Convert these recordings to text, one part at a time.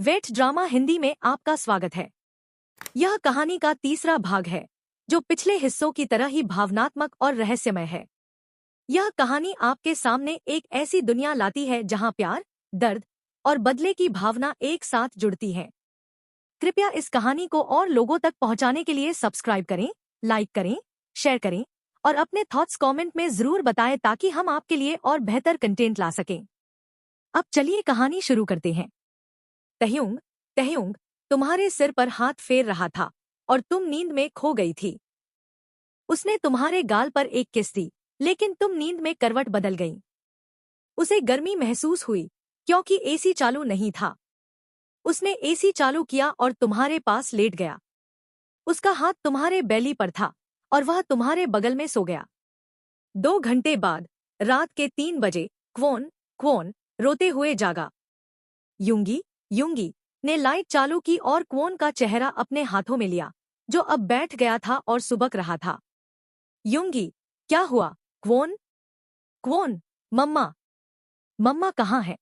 Wait drama Hindi में आपका स्वागत है। यह कहानी का तीसरा भाग है, जो पिछले हिस्सों की तरह ही भावनात्मक और रहस्यमय है। यह कहानी आपके सामने एक ऐसी दुनिया लाती है जहां प्यार, दर्द और बदले की भावना एक साथ जुड़ती है। कृपया इस कहानी को और लोगों तक पहुंचाने के लिए सब्सक्राइब करें, लाइक करें, शेयर करें और अपने थॉट्स कमेंट में जरूर बताएं ताकि हम आपके लिए और बेहतर कंटेंट ला सकें। अब चलिए कहानी शुरू करते हैं। तह्युंग, तह्युंग तुम्हारे सिर पर हाथ फेर रहा था और तुम नींद में खो गई थी। उसने तुम्हारे गाल पर एक किस दी, लेकिन तुम नींद में करवट बदल गई। उसे गर्मी महसूस हुई क्योंकि एसी चालू नहीं था। उसने एसी चालू किया और तुम्हारे पास लेट गया। उसका हाथ तुम्हारे बेली पर था और वह तुम्हारे बगल में सो गया। 2 घंटे बाद रात के 3 बजे क्वोन क्वोन रोते हुए जागा। युंगी युंगी ने लाइट चालू की और क्वोन का चेहरा अपने हाथों में लिया, जो अब बैठ गया था और सुबक रहा था। युंगी, क्या हुआ? क्वोन क्वोन मम्मा मम्मा कहाँ है?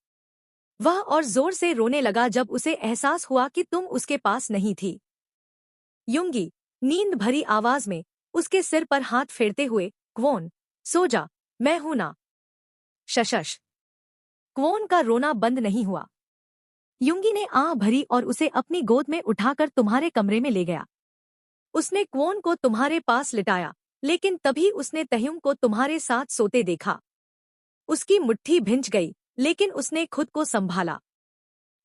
वह और जोर से रोने लगा जब उसे एहसास हुआ कि तुम उसके पास नहीं थी। युंगी नींद भरी आवाज में उसके सिर पर हाथ फेरते हुए, क्वोन सो जा, मैं हूं ना। शशश। क्वोन का रोना बंद नहीं हुआ। युंगी ने आह भरी और उसे अपनी गोद में उठाकर तुम्हारे कमरे में ले गया। उसने क्वोन को तुम्हारे पास लिटाया, लेकिन तभी उसने तह्युंग को तुम्हारे साथ सोते देखा। उसकी मुट्ठी भिंच गई, लेकिन उसने खुद को संभाला।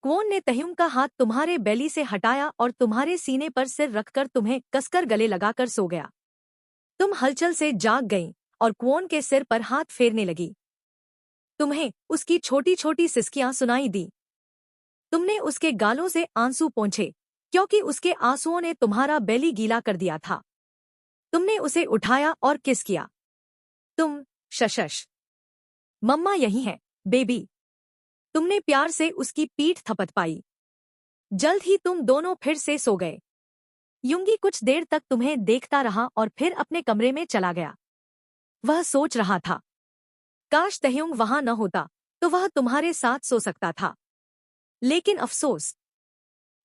क्वोन ने तह्युंग का हाथ तुम्हारे बेली से हटाया और तुम्हारे सीने पर सिर रखकर तुम्हें कसकर गले लगाकर सो गया। तुम हलचल से जाग गईं और क्वोन के सिर पर हाथ फेरने लगी। तुम्हें उसकी छोटी छोटी सिसकियां सुनाई दी। तुमने उसके गालों से आंसू पोंछे, क्योंकि उसके आंसुओं ने तुम्हारा बेली गीला कर दिया था। तुमने उसे उठाया और किस किया। तुम शशश। मम्मा यही है, बेबी। तुमने प्यार से उसकी पीठ थपथपाई। जल्द ही तुम दोनों फिर से सो गए। युंगी कुछ देर तक तुम्हें देखता रहा और फिर अपने कमरे में चला गया। वह सोच रहा था, काश तह्युंग वहां न होता तो वह तुम्हारे साथ सो सकता था। लेकिन अफसोस,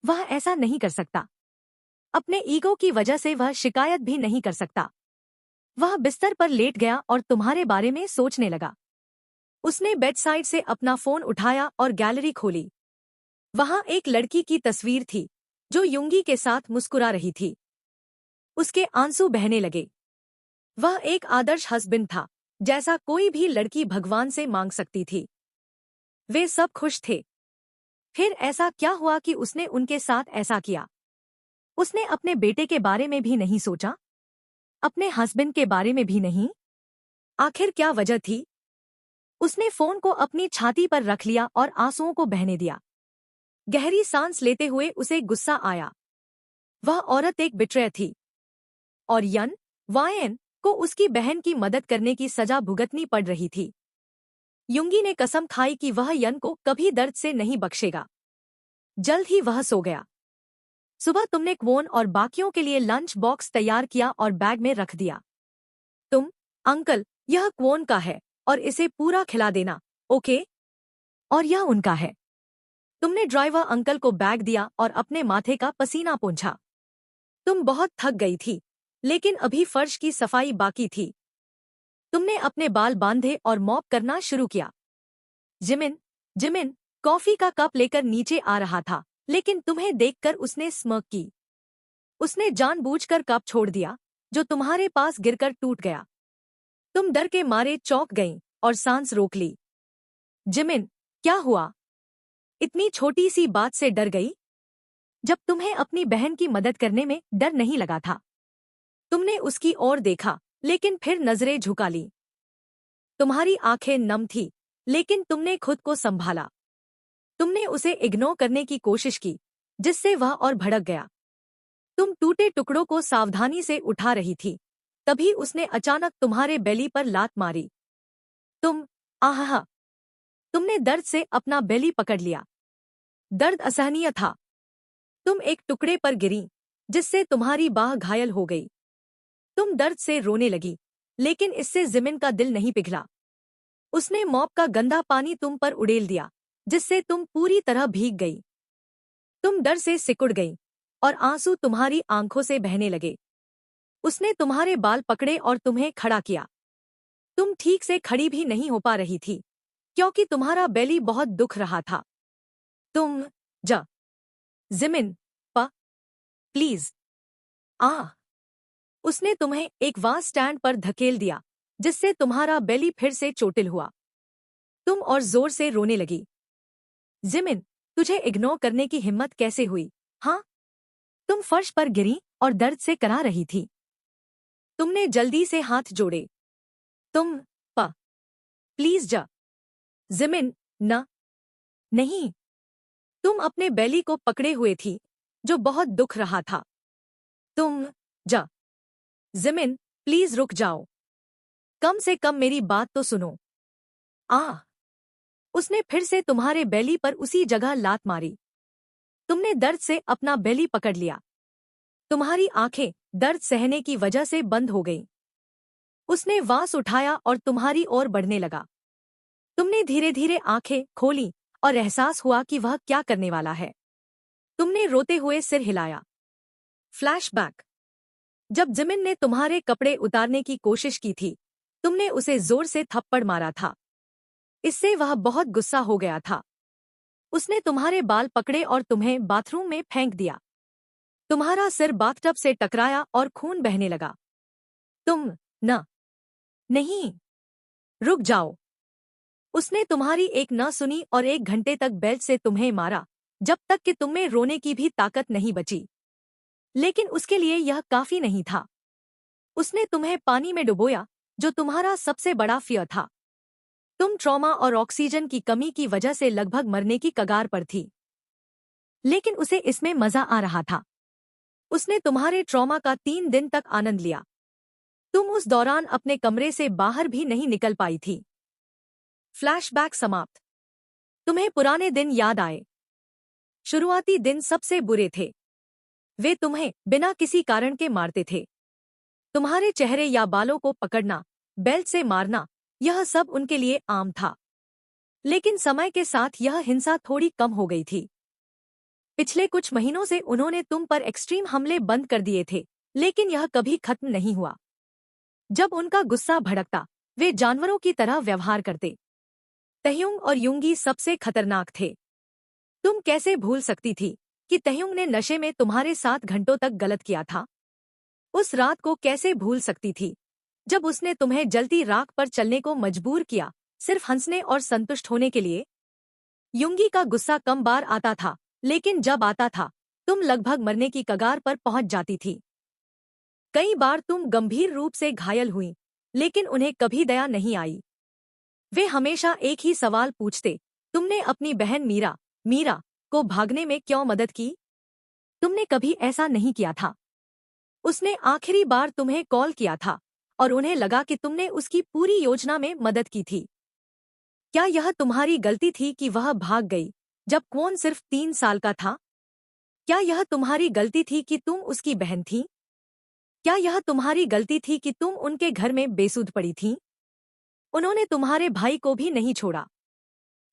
वह ऐसा नहीं कर सकता। अपने ईगो की वजह से वह शिकायत भी नहीं कर सकता। वह बिस्तर पर लेट गया और तुम्हारे बारे में सोचने लगा। उसने बेडसाइड से अपना फोन उठाया और गैलरी खोली। वहां एक लड़की की तस्वीर थी, जो युंगी के साथ मुस्कुरा रही थी। उसके आंसू बहने लगे। वह एक आदर्श हस्बैंड था, जैसा कोई भी लड़की भगवान से मांग सकती थी। वे सब खुश थे। फिर ऐसा क्या हुआ कि उसने उनके साथ ऐसा किया? उसने अपने बेटे के बारे में भी नहीं सोचा, अपने हस्बैंड के बारे में भी नहीं। आखिर क्या वजह थी? उसने फोन को अपनी छाती पर रख लिया और आंसुओं को बहने दिया। गहरी सांस लेते हुए उसे गुस्सा आया। वह औरत एक बिट्रेयर थी और यन वायन को उसकी बहन की मदद करने की सजा भुगतनी पड़ रही थी। युंगी ने कसम खाई कि वह यन को कभी दर्द से नहीं बख्शेगा। जल्द ही वह सो गया। सुबह तुमने क्वोन और बाकियों के लिए लंच बॉक्स तैयार किया और बैग में रख दिया। तुम, अंकल, यह क्वोन का है और इसे पूरा खिला देना, ओके? और यह उनका है। तुमने ड्राइवर अंकल को बैग दिया और अपने माथे का पसीना पोंछा। तुम बहुत थक गई थी, लेकिन अभी फर्श की सफाई बाकी थी। तुमने अपने बाल बांधे और मॉप करना शुरू किया। जिमिन जिमिन कॉफी का कप लेकर नीचे आ रहा था, लेकिन तुम्हें देखकर उसने स्mirk की। उसने जानबूझकर कप छोड़ दिया, जो तुम्हारे पास गिरकर टूट गया। तुम डर के मारे चौंक गईं और सांस रोक ली। जिमिन, क्या हुआ? इतनी छोटी सी बात से डर गई? जब तुम्हें अपनी बहन की मदद करने में डर नहीं लगा था। तुमने उसकी ओर देखा, लेकिन फिर नजरें झुका ली। तुम्हारी आंखें नम थी, लेकिन तुमने खुद को संभाला। तुमने उसे इग्नोर करने की कोशिश की, जिससे वह और भड़क गया। तुम टूटे टुकड़ों को सावधानी से उठा रही थी, तभी उसने अचानक तुम्हारे बेली पर लात मारी। तुम, आहा! तुमने दर्द से अपना बेली पकड़ लिया। दर्द असहनीय था। तुम एक टुकड़े पर गिरी, जिससे तुम्हारी बाह घायल हो गई। तुम दर्द से रोने लगी, लेकिन इससे जिमिन का दिल नहीं पिघला। उसने मॉप का गंदा पानी तुम पर उड़ेल दिया, जिससे तुम पूरी तरह भीग गई। तुम डर से सिकुड़ गई और आंसू तुम्हारी आंखों से बहने लगे। उसने तुम्हारे बाल पकड़े और तुम्हें खड़ा किया। तुम ठीक से खड़ी भी नहीं हो पा रही थी क्योंकि तुम्हारा बेली बहुत दुख रहा था। तुम जा जिमिन पा प्लीज आ। उसने तुम्हें एक वास स्टैंड पर धकेल दिया जिससे तुम्हारा बेली फिर से चोटिल हुआ। तुम और जोर से रोने लगी। जिमिन, तुझे इग्नोर करने की हिम्मत कैसे हुई? हाँ, तुम फर्श पर गिरी और दर्द से करा रही थी। तुमने जल्दी से हाथ जोड़े। तुम पा प्लीज जा। जिमिन, न नहीं। तुम अपने बेली को पकड़े हुए थी जो बहुत दुख रहा था। तुम जा। जिमिन, प्लीज रुक जाओ। कम से कम मेरी बात तो सुनो। आ। उसने फिर से तुम्हारे बेली पर उसी जगह लात मारी। तुमने दर्द से अपना बेली पकड़ लिया। तुम्हारी आंखें दर्द सहने की वजह से बंद हो गईं। उसने वास उठाया और तुम्हारी ओर बढ़ने लगा। तुमने धीरे धीरे आंखें खोली और एहसास हुआ कि वह क्या करने वाला है। तुमने रोते हुए सिर हिलाया। फ्लैशबैक। जब जिमिन ने तुम्हारे कपड़े उतारने की कोशिश की थी, तुमने उसे जोर से थप्पड़ मारा था। इससे वह बहुत गुस्सा हो गया था। उसने तुम्हारे बाल पकड़े और तुम्हें बाथरूम में फेंक दिया। तुम्हारा सिर बाथटब से टकराया और खून बहने लगा। तुम न नहीं, रुक जाओ। उसने तुम्हारी एक न सुनी और 1 घंटे तक बेल्ट से तुम्हें मारा जब तक कि तुम्हें रोने की भी ताकत नहीं बची। लेकिन उसके लिए यह काफी नहीं था। उसने तुम्हें पानी में डुबोया जो तुम्हारा सबसे बड़ा फियर था। तुम ट्रॉमा और ऑक्सीजन की कमी की वजह से लगभग मरने की कगार पर थी, लेकिन उसे इसमें मजा आ रहा था। उसने तुम्हारे ट्रॉमा का 3 दिन तक आनंद लिया। तुम उस दौरान अपने कमरे से बाहर भी नहीं निकल पाई थी। फ्लैशबैक समाप्त। तुम्हें पुराने दिन याद आए। शुरुआती दिन सबसे बुरे थे। वे तुम्हें बिना किसी कारण के मारते थे। तुम्हारे चेहरे या बालों को पकड़ना, बेल्ट से मारना, यह सब उनके लिए आम था। लेकिन समय के साथ यह हिंसा थोड़ी कम हो गई थी। पिछले कुछ महीनों से उन्होंने तुम पर एक्सट्रीम हमले बंद कर दिए थे, लेकिन यह कभी खत्म नहीं हुआ। जब उनका गुस्सा भड़कता, वे जानवरों की तरह व्यवहार करते। तह्युंग और युंगी सबसे खतरनाक थे। तुम कैसे भूल सकती थी कि तह्युंग ने नशे में तुम्हारे साथ घंटों तक गलत किया था? उस रात को कैसे भूल सकती थी जब उसने तुम्हें जलती राख पर चलने को मजबूर किया, सिर्फ हंसने और संतुष्ट होने के लिए? युंगी का गुस्सा कम बार आता था, लेकिन जब आता था, तुम लगभग मरने की कगार पर पहुंच जाती थी। कई बार तुम गंभीर रूप से घायल हुई, लेकिन उन्हें कभी दया नहीं आई। वे हमेशा एक ही सवाल पूछते, तुमने अपनी बहन मीरा को भागने में क्यों मदद की? तुमने कभी ऐसा नहीं किया था। उसने आखिरी बार तुम्हें कॉल किया था और उन्हें लगा कि तुमने उसकी पूरी योजना में मदद की थी। क्या यह तुम्हारी गलती थी कि वह भाग गई जब क्वोन सिर्फ 3 साल का था? क्या यह तुम्हारी गलती थी कि तुम उसकी बहन थी? क्या यह तुम्हारी गलती थी कि तुम उनके घर में बेसुध पड़ी थीं? उन्होंने तुम्हारे भाई को भी नहीं छोड़ा।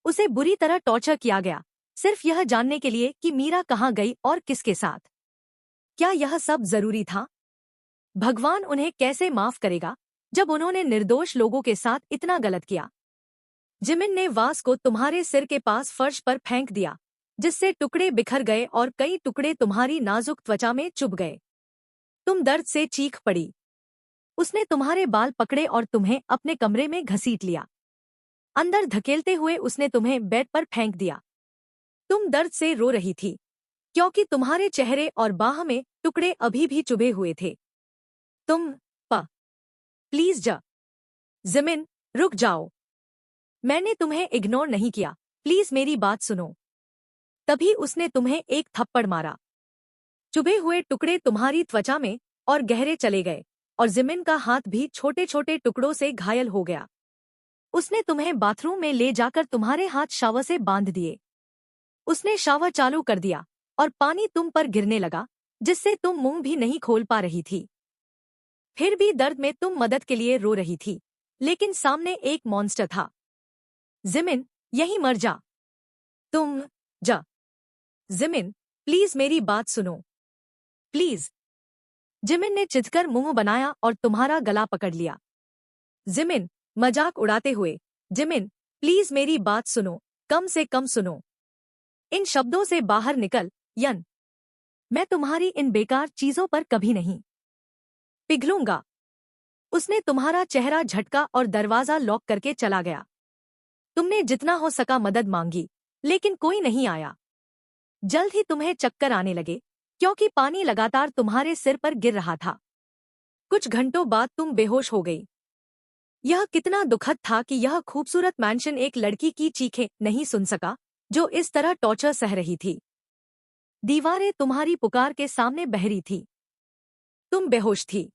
उसे बुरी तरह टॉर्चर किया गया, सिर्फ यह जानने के लिए कि मीरा कहाँ गई और किसके साथ। क्या यह सब जरूरी था? भगवान उन्हें कैसे माफ करेगा जब उन्होंने निर्दोष लोगों के साथ इतना गलत किया? जिमिन ने वास को तुम्हारे सिर के पास फर्श पर फेंक दिया, जिससे टुकड़े बिखर गए और कई टुकड़े तुम्हारी नाजुक त्वचा में चुभ गए। तुम दर्द से चीख पड़ी। उसने तुम्हारे बाल पकड़े और तुम्हें अपने कमरे में घसीट लिया। अंदर धकेलते हुए उसने तुम्हें बेड पर फेंक दिया। तुम दर्द से रो रही थी, क्योंकि तुम्हारे चेहरे और बाह में टुकड़े अभी भी चुभे हुए थे। तुम पा प्लीज जा। जिमिन, रुक जाओ। मैंने तुम्हें इग्नोर नहीं किया, प्लीज मेरी बात सुनो। तभी उसने तुम्हें एक थप्पड़ मारा। चुभे हुए टुकड़े तुम्हारी त्वचा में और गहरे चले गए, और जिमिन का हाथ भी छोटे छोटे टुकड़ों से घायल हो गया। उसने तुम्हें बाथरूम में ले जाकर तुम्हारे हाथ शावर से बांध दिए। उसने शावर चालू कर दिया और पानी तुम पर गिरने लगा, जिससे तुम मुंह भी नहीं खोल पा रही थी। फिर भी दर्द में तुम मदद के लिए रो रही थी, लेकिन सामने एक मॉन्स्टर था। जिमिन, यहीं मर जा। तुम जा। जिमिन, प्लीज मेरी बात सुनो, प्लीज। जिमिन ने चिढ़कर मुंह बनाया और तुम्हारा गला पकड़ लिया। जिमिन, मजाक उड़ाते हुए, जिमिन, प्लीज मेरी बात सुनो, कम से कम सुनो। इन शब्दों से बाहर निकल, यन। मैं तुम्हारी इन बेकार चीजों पर कभी नहीं पिघलूंगा। उसने तुम्हारा चेहरा झटका और दरवाजा लॉक करके चला गया। तुमने जितना हो सका मदद मांगी, लेकिन कोई नहीं आया। जल्द ही तुम्हें चक्कर आने लगे, क्योंकि पानी लगातार तुम्हारे सिर पर गिर रहा था। कुछ घंटों बाद तुम बेहोश हो गई। यह कितना दुखद था कि यह खूबसूरत मैंशन एक लड़की की चीखें नहीं सुन सका, जो इस तरह टॉर्चर सह रही थी। दीवारें तुम्हारी पुकार के सामने बहरी थी। तुम बेहोश थी।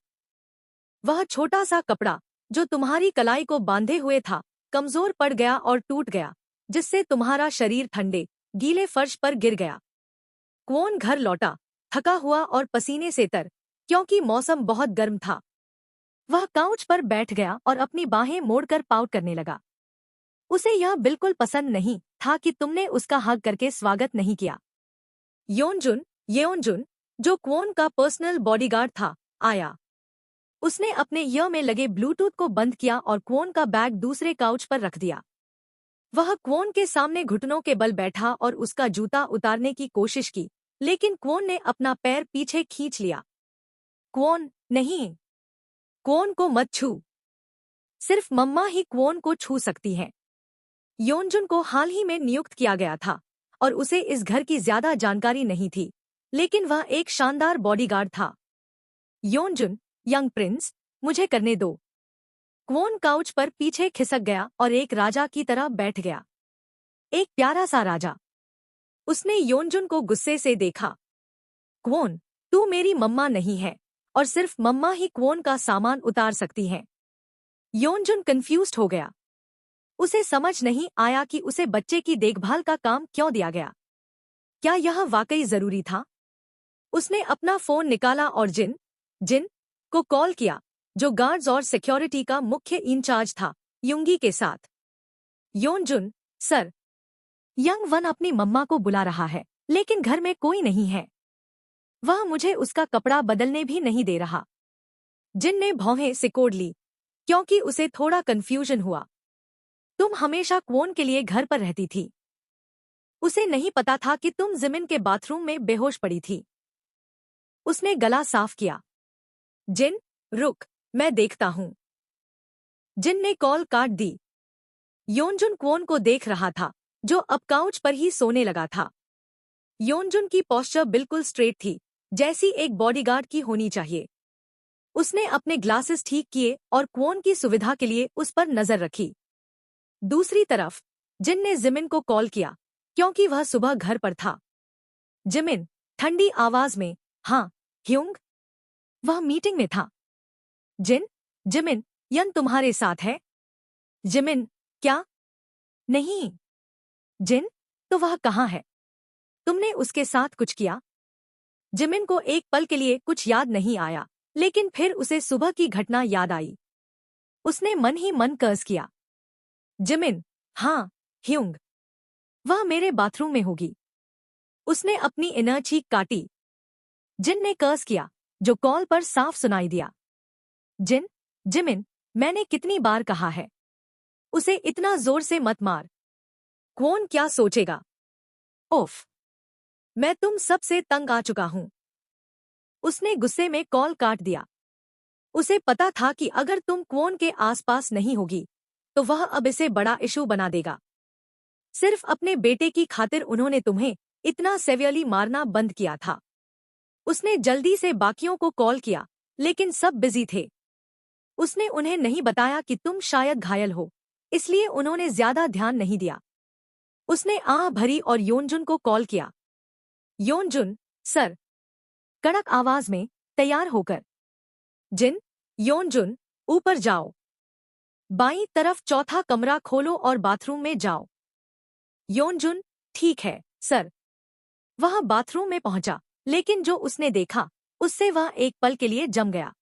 वह छोटा सा कपड़ा, जो तुम्हारी कलाई को बांधे हुए था, कमजोर पड़ गया और टूट गया, जिससे तुम्हारा शरीर ठंडे, गीले फर्श पर गिर गया। क्वोन घर लौटा, थका हुआ और पसीने से तर, क्योंकि मौसम बहुत गर्म था। वह काउच पर बैठ गया और अपनी बाहें मोड़कर पाउट करने लगा। उसे यह बिल्कुल पसंद नहीं था कि तुमने उसका हग करके स्वागत नहीं किया। येओनजुन, जो क्वोन का पर्सनल बॉडीगार्ड था, आया। उसने अपने ईयर में लगे ब्लूटूथ को बंद किया और क्वोन का बैग दूसरे काउच पर रख दिया। वह क्वोन के सामने घुटनों के बल बैठा और उसका जूता उतारने की कोशिश की, लेकिन क्वोन ने अपना पैर पीछे खींच लिया। क्वोन, नहीं। क्वोन को मत छू। सिर्फ मम्मा ही क्वोन को छू सकती हैं। योनजुन को हाल ही में नियुक्त किया गया था और उसे इस घर की ज्यादा जानकारी नहीं थी, लेकिन वह एक शानदार बॉडीगार्ड था। योनजुन, यंग प्रिंस, मुझे करने दो। क्वोन काउच पर पीछे खिसक गया और एक राजा की तरह बैठ गया। एक प्यारा सा राजा। उसने योनजुन को गुस्से से देखा। क्वोन, तू मेरी मम्मा नहीं है, और सिर्फ मम्मा ही क्वोन का सामान उतार सकती हैं। योनजुन कंफ्यूज्ड हो गया। उसे समझ नहीं आया कि उसे बच्चे की देखभाल का काम क्यों दिया गया। क्या यह वाकई जरूरी था? उसने अपना फोन निकाला और जिन को कॉल किया, जो गार्ड्स और सिक्योरिटी का मुख्य इंचार्ज था, युंगी के साथ। योनजुन, सर, यंग वन अपनी मम्मा को बुला रहा है, लेकिन घर में कोई नहीं है। वह मुझे उसका कपड़ा बदलने भी नहीं दे रहा। जिन ने भौहें सिकोड़ ली, क्योंकि उसे थोड़ा कंफ्यूजन हुआ। तुम हमेशा क्वोन के लिए घर पर रहती थी। उसे नहीं पता था कि तुम जिमिन के बाथरूम में बेहोश पड़ी थी। उसने गला साफ किया। जिन, रुक, मैं देखता हूं। जिन ने कॉल काट दी। योनजुन क्वोन को देख रहा था, जो अब काउच पर ही सोने लगा था। योनजुन की पोस्चर बिल्कुल स्ट्रेट थी, जैसी एक बॉडीगार्ड की होनी चाहिए। उसने अपने ग्लासेस ठीक किए और क्वोन की सुविधा के लिए उस पर नजर रखी। दूसरी तरफ, जिन ने जिमिन को कॉल किया, क्योंकि वह सुबह घर पर था। जिमिन, ठंडी आवाज में, हाँ, ह्यूंग। वह मीटिंग में था। जिमिन, यन तुम्हारे साथ है? जिमिन, क्या? नहीं। जिन, तो वह कहाँ है? तुमने उसके साथ कुछ किया? जिमिन को एक पल के लिए कुछ याद नहीं आया, लेकिन फिर उसे सुबह की घटना याद आई। उसने मन ही मन कर्ज किया। जिमिन, हाँ, ह्यूंग। वह मेरे बाथरूम में होगी। उसने अपनी इनर चीक काटी। जिन ने कर्ज किया, जो कॉल पर साफ सुनाई दिया। जिमिन, मैंने कितनी बार कहा है, उसे इतना जोर से मत मार। क्वोन क्या सोचेगा? ओफ, मैं तुम सब से तंग आ चुका हूं। उसने गुस्से में कॉल काट दिया। उसे पता था कि अगर तुम क्वोन के आसपास नहीं होगी, तो वह अब इसे बड़ा इशू बना देगा। सिर्फ अपने बेटे की खातिर उन्होंने तुम्हें इतना सेवियरली मारना बंद किया था। उसने जल्दी से बाकियों को कॉल किया, लेकिन सब बिजी थे। उसने उन्हें नहीं बताया कि तुम शायद घायल हो, इसलिए उन्होंने ज्यादा ध्यान नहीं दिया। उसने आह भरी और योनजुन को कॉल किया। योनजुन, सर। कड़क आवाज में, तैयार होकर। योनजुन, ऊपर जाओ। बाईं तरफ चौथा कमरा खोलो और बाथरूम में जाओ। योनजुन, ठीक है, सर। वह बाथरूम में पहुंचा, लेकिन जो उसने देखा, उससे वह एक पल के लिए जम गया।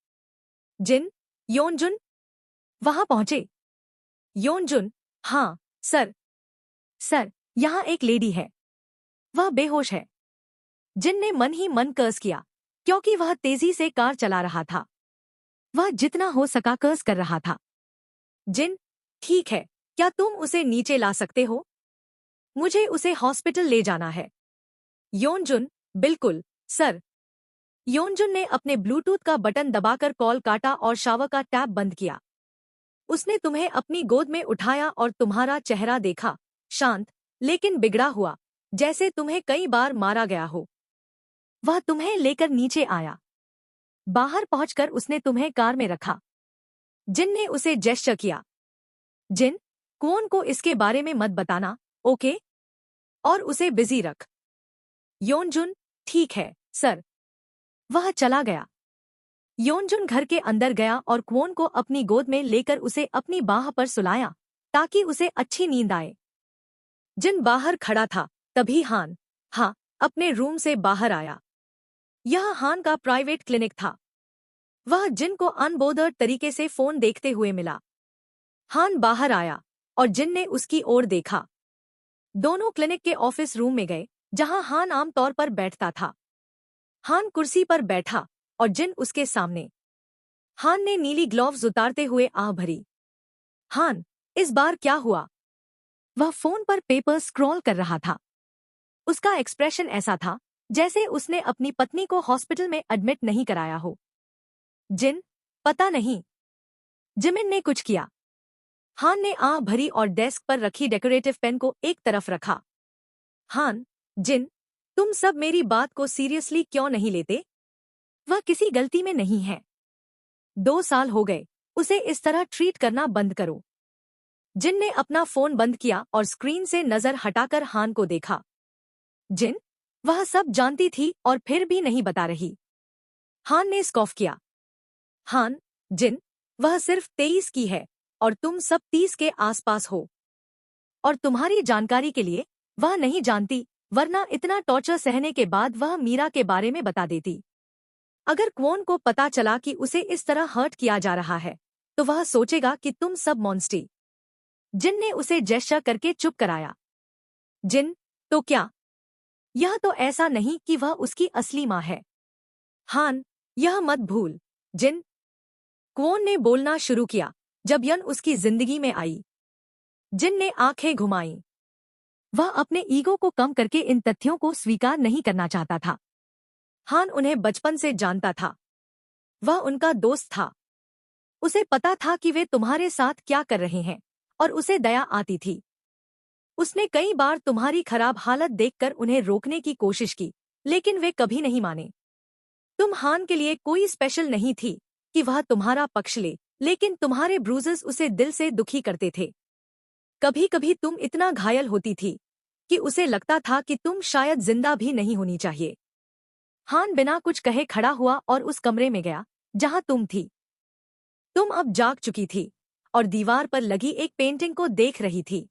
योनजुन, वहां पहुंचे। योनजुन, हाँ, सर। सर, यहाँ एक लेडी है। वह बेहोश है। जिन ने मन ही मन कर्स किया, क्योंकि वह तेजी से कार चला रहा था। वह जितना हो सका कर्स कर रहा था। जिन, ठीक है, क्या तुम उसे नीचे ला सकते हो? मुझे उसे हॉस्पिटल ले जाना है। योनजुन, बिल्कुल, सर। योनजुन ने अपने ब्लूटूथ का बटन दबाकर कॉल काटा और शावर का टैप बंद किया। उसने तुम्हें अपनी गोद में उठाया और तुम्हारा चेहरा देखा, शांत लेकिन बिगड़ा हुआ, जैसे तुम्हें कई बार मारा गया हो। वह तुम्हें लेकर नीचे आया। बाहर पहुंचकर उसने तुम्हें कार में रखा। जिन ने उसे जेस्चर किया। जिन, क्वोन को इसके बारे में मत बताना, ओके? और उसे बिजी रख। योनजुन, ठीक है, सर। वह चला गया। योनजुन घर के अंदर गया और क्वोन को अपनी गोद में लेकर उसे अपनी बाह पर सुलाया, ताकि उसे अच्छी नींद आए। जिन बाहर खड़ा था, तभी हान, हाँ, अपने रूम से बाहर आया। यह हान का प्राइवेट क्लिनिक था। वह जिन को अनबोधर्ड तरीके से फोन देखते हुए मिला। हान बाहर आया और जिन ने उसकी ओर देखा। दोनों क्लिनिक के ऑफिस रूम में गए, जहां हान आमतौर पर बैठता था। हान कुर्सी पर बैठा और जिन उसके सामने। हान ने नीली ग्लोव्स उतारते हुए आह भरी। हान, इस बार क्या हुआ? वह फोन पर पेपर स्क्रॉल कर रहा था। उसका एक्सप्रेशन ऐसा था जैसे उसने अपनी पत्नी को हॉस्पिटल में एडमिट नहीं कराया हो। जिन, पता नहीं। जिमिन ने कुछ किया। हान ने आह भरी और डेस्क पर रखी डेकोरेटिव पेन को एक तरफ रखा। हान, जिन, तुम सब मेरी बात को सीरियसली क्यों नहीं लेते? वह किसी गलती में नहीं है। 2 साल हो गए, उसे इस तरह ट्रीट करना बंद करो। जिन ने अपना फोन बंद किया और स्क्रीन से नजर हटाकर हान को देखा। जिन, वह सब जानती थी और फिर भी नहीं बता रही। हान ने स्कॉफ किया। हान, जिन, वह सिर्फ 23 की है और तुम सब 30 के आसपास हो। और तुम्हारी जानकारी के लिए, वह नहीं जानती, वरना इतना टॉर्चर सहने के बाद वह मीरा के बारे में बता देती। अगर क्वोन को पता चला कि उसे इस तरह हर्ट किया जा रहा है, तो वह सोचेगा कि तुम सब मॉन्स्टी। जिन ने उसे जेस्चर करके चुप कराया। जिन, तो क्या? यह तो ऐसा नहीं कि वह उसकी असली माँ है। हान, यह मत भूल। जिन, क्वोन ने बोलना शुरू किया जब यन उसकी जिंदगी में आई। जिन ने आंखें घुमाईं। वह अपने ईगो को कम करके इन तथ्यों को स्वीकार नहीं करना चाहता था। हान उन्हें बचपन से जानता था। वह उनका दोस्त था। उसे पता था कि वे तुम्हारे साथ क्या कर रहे हैं, और उसे दया आती थी। उसने कई बार तुम्हारी खराब हालत देखकर उन्हें रोकने की कोशिश की, लेकिन वे कभी नहीं माने। तुम हान के लिए कोई स्पेशल नहीं थी कि वह तुम्हारा पक्ष ले, लेकिन तुम्हारे ब्रूजेस उसे दिल से दुखी करते थे। कभी कभी तुम इतना घायल होती थी कि उसे लगता था कि तुम शायद जिंदा भी नहीं होनी चाहिए। हान बिना कुछ कहे खड़ा हुआ और उस कमरे में गया जहां तुम थी। तुम अब जाग चुकी थी और दीवार पर लगी एक पेंटिंग को देख रही थी।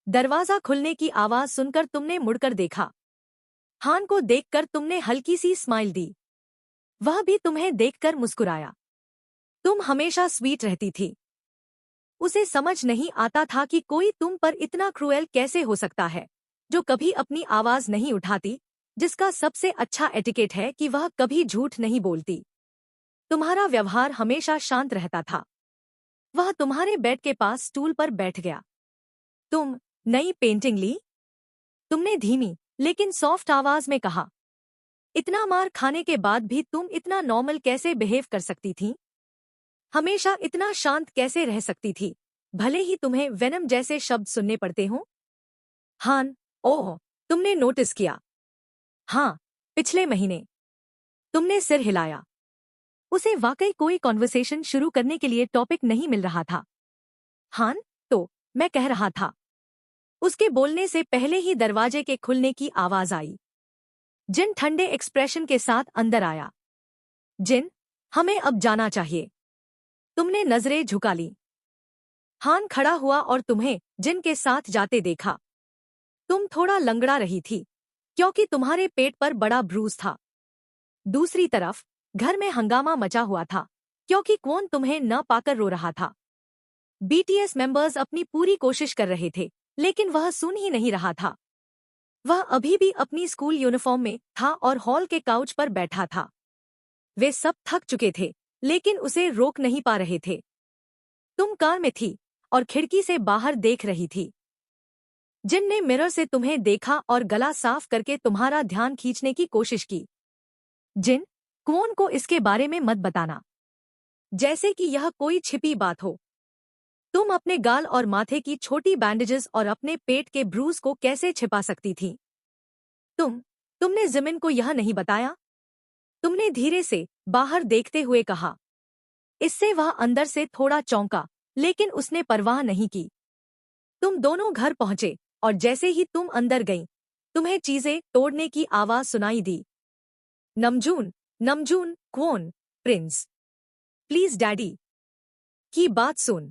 दरवाजा खुलने की आवाज सुनकर तुमने मुड़कर देखा। हान को देखकर तुमने हल्की सी स्माइल दी। वह भी तुम्हें देखकर मुस्कुराया। तुम हमेशा स्वीट रहती थी। उसे समझ नहीं आता था कि कोई तुम पर इतना क्रूएल कैसे हो सकता है, जो कभी अपनी आवाज नहीं उठाती, जिसका सबसे अच्छा एटिकेट है कि वह कभी झूठ नहीं बोलती। तुम्हारा व्यवहार हमेशा शांत रहता था। वह तुम्हारे बेड के पास स्टूल पर बैठ गया। तुम नई पेंटिंग ली? तुमने धीमी लेकिन सॉफ्ट आवाज में कहा। इतना मार खाने के बाद भी तुम इतना नॉर्मल कैसे बिहेव कर सकती थी? हमेशा इतना शांत कैसे रह सकती थी, भले ही तुम्हें वेनम जैसे शब्द सुनने पड़ते हों? हान, ओह, तुमने नोटिस किया? हाँ, पिछले महीने। तुमने सिर हिलाया। उसे वाकई कोई कॉन्वर्सेशन शुरू करने के लिए टॉपिक नहीं मिल रहा था। हान, तो मैं कह रहा था। उसके बोलने से पहले ही दरवाजे के खुलने की आवाज आई। जिन ठंडे एक्सप्रेशन के साथ अंदर आया। जिन, हमें अब जाना चाहिए। तुमने नजरें झुका ली। हान खड़ा हुआ और तुम्हें जिन के साथ जाते देखा। तुम थोड़ा लंगड़ा रही थी, क्योंकि तुम्हारे पेट पर बड़ा ब्रूज था। दूसरी तरफ, घर में हंगामा मचा हुआ था, क्योंकि क्वोन तुम्हें न पाकर रो रहा था। बीटीएस मेंबर्स अपनी पूरी कोशिश कर रहे थे, लेकिन वह सुन ही नहीं रहा था। वह अभी भी अपनी स्कूल यूनिफॉर्म में था और हॉल के काउच पर बैठा था। वे सब थक चुके थे, लेकिन उसे रोक नहीं पा रहे थे। तुम कार में थी और खिड़की से बाहर देख रही थी। जिन ने मिरर से तुम्हें देखा और गला साफ करके तुम्हारा ध्यान खींचने की कोशिश की। जिन, क्वोन को इसके बारे में मत बताना, जैसे कि यह कोई छिपी बात हो। तुम अपने गाल और माथे की छोटी बैंडेजेस और अपने पेट के ब्रूज को कैसे छिपा सकती थी? तुमने जिमिन को यह नहीं बताया? तुमने धीरे से बाहर देखते हुए कहा। इससे वह अंदर से थोड़ा चौंका, लेकिन उसने परवाह नहीं की। तुम दोनों घर पहुंचे और जैसे ही तुम अंदर गईं, तुम्हें चीजें तोड़ने की आवाज सुनाई दी। नमजून, नमजून, क्वोन, प्रिंस, प्लीज डैडी की बात सुन।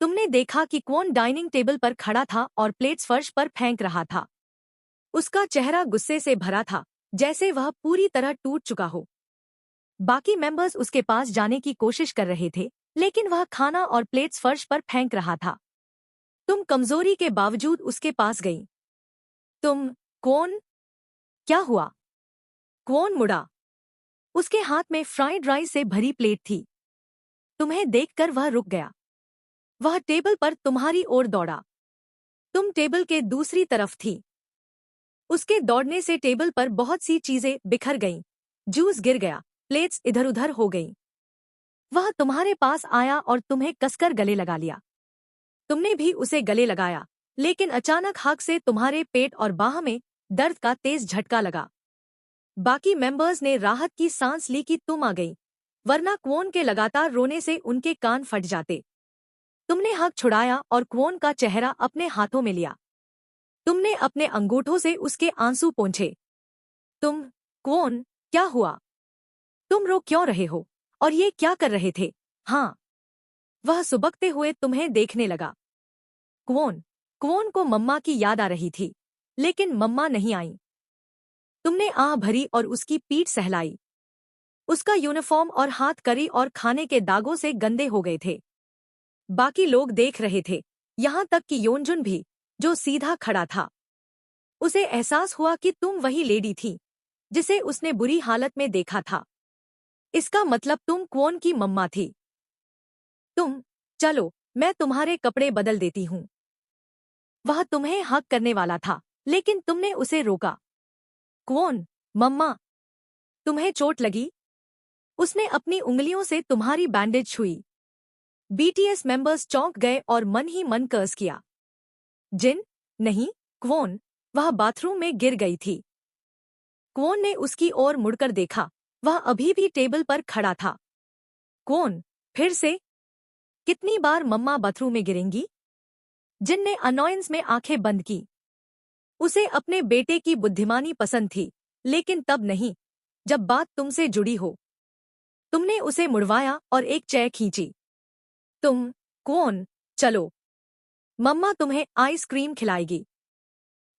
तुमने देखा कि क्वोन डाइनिंग टेबल पर खड़ा था और प्लेट्स फर्श पर फेंक रहा था। उसका चेहरा गुस्से से भरा था, जैसे वह पूरी तरह टूट चुका हो। बाकी मेंबर्स उसके पास जाने की कोशिश कर रहे थे, लेकिन वह खाना और प्लेट्स फर्श पर फेंक रहा था। तुम कमजोरी के बावजूद उसके पास गई। क्वोन, क्या हुआ? क्वोन मुड़ा। उसके हाथ में फ्राइड राइस से भरी प्लेट थी। तुम्हें देखकर वह रुक गया। वह टेबल पर तुम्हारी ओर दौड़ा। तुम टेबल के दूसरी तरफ थी। उसके दौड़ने से टेबल पर बहुत सी चीजें बिखर गईं। जूस गिर गया, प्लेट्स इधर-उधर हो गईं। वह तुम्हारे पास आया और तुम्हें कसकर गले लगा लिया। तुमने भी उसे गले लगाया, लेकिन अचानक हक से तुम्हारे पेट और बाह में दर्द का तेज झटका लगा। बाकी मेंबर्स ने राहत की सांस ली कि तुम आ गई, वरना क्वोन के लगातार रोने से उनके कान फट जाते। तुमने हक छुड़ाया और क्वोन का चेहरा अपने हाथों में लिया। तुमने अपने अंगूठों से उसके आंसू पोंछे। क्वोन, क्या हुआ? तुम रो क्यों रहे हो? और ये क्या कर रहे थे? हाँ। वह सुबकते हुए तुम्हें देखने लगा। क्वोन को मम्मा की याद आ रही थी, लेकिन मम्मा नहीं आई। तुमने आह भरी और उसकी पीठ सहलाई। उसका यूनिफॉर्म और हाथ करी और खाने के दागों से गंदे हो गए थे। बाकी लोग देख रहे थे, यहाँ तक कि योनजुन भी, जो सीधा खड़ा था। उसे एहसास हुआ कि तुम वही लेडी थी जिसे उसने बुरी हालत में देखा था। इसका मतलब तुम क्वोन की मम्मा थी। चलो, मैं तुम्हारे कपड़े बदल देती हूँ। वह तुम्हें हक करने वाला था, लेकिन तुमने उसे रोका। क्वोन, मम्मा, तुम्हें चोट लगी? उसने अपनी उंगलियों से तुम्हारी बैंडेज छुई। बीटीएस मेंबर्स चौंक गए और मन ही मन कर्स किया। जिन, नहीं, क्वोन, वह बाथरूम में गिर गई थी। क्वोन ने उसकी ओर मुड़कर देखा, वह अभी भी टेबल पर खड़ा था। क्वोन, फिर से? कितनी बार मम्मा बाथरूम में गिरेंगी? जिन ने अनॉयंस में आंखें बंद की। उसे अपने बेटे की बुद्धिमानी पसंद थी, लेकिन तब नहीं, जब बात तुमसे जुड़ी हो। तुमने उसे मुड़वाया और एक चेयर खींची। क्वोन, चलो, मम्मा तुम्हें आइसक्रीम खिलाएगी।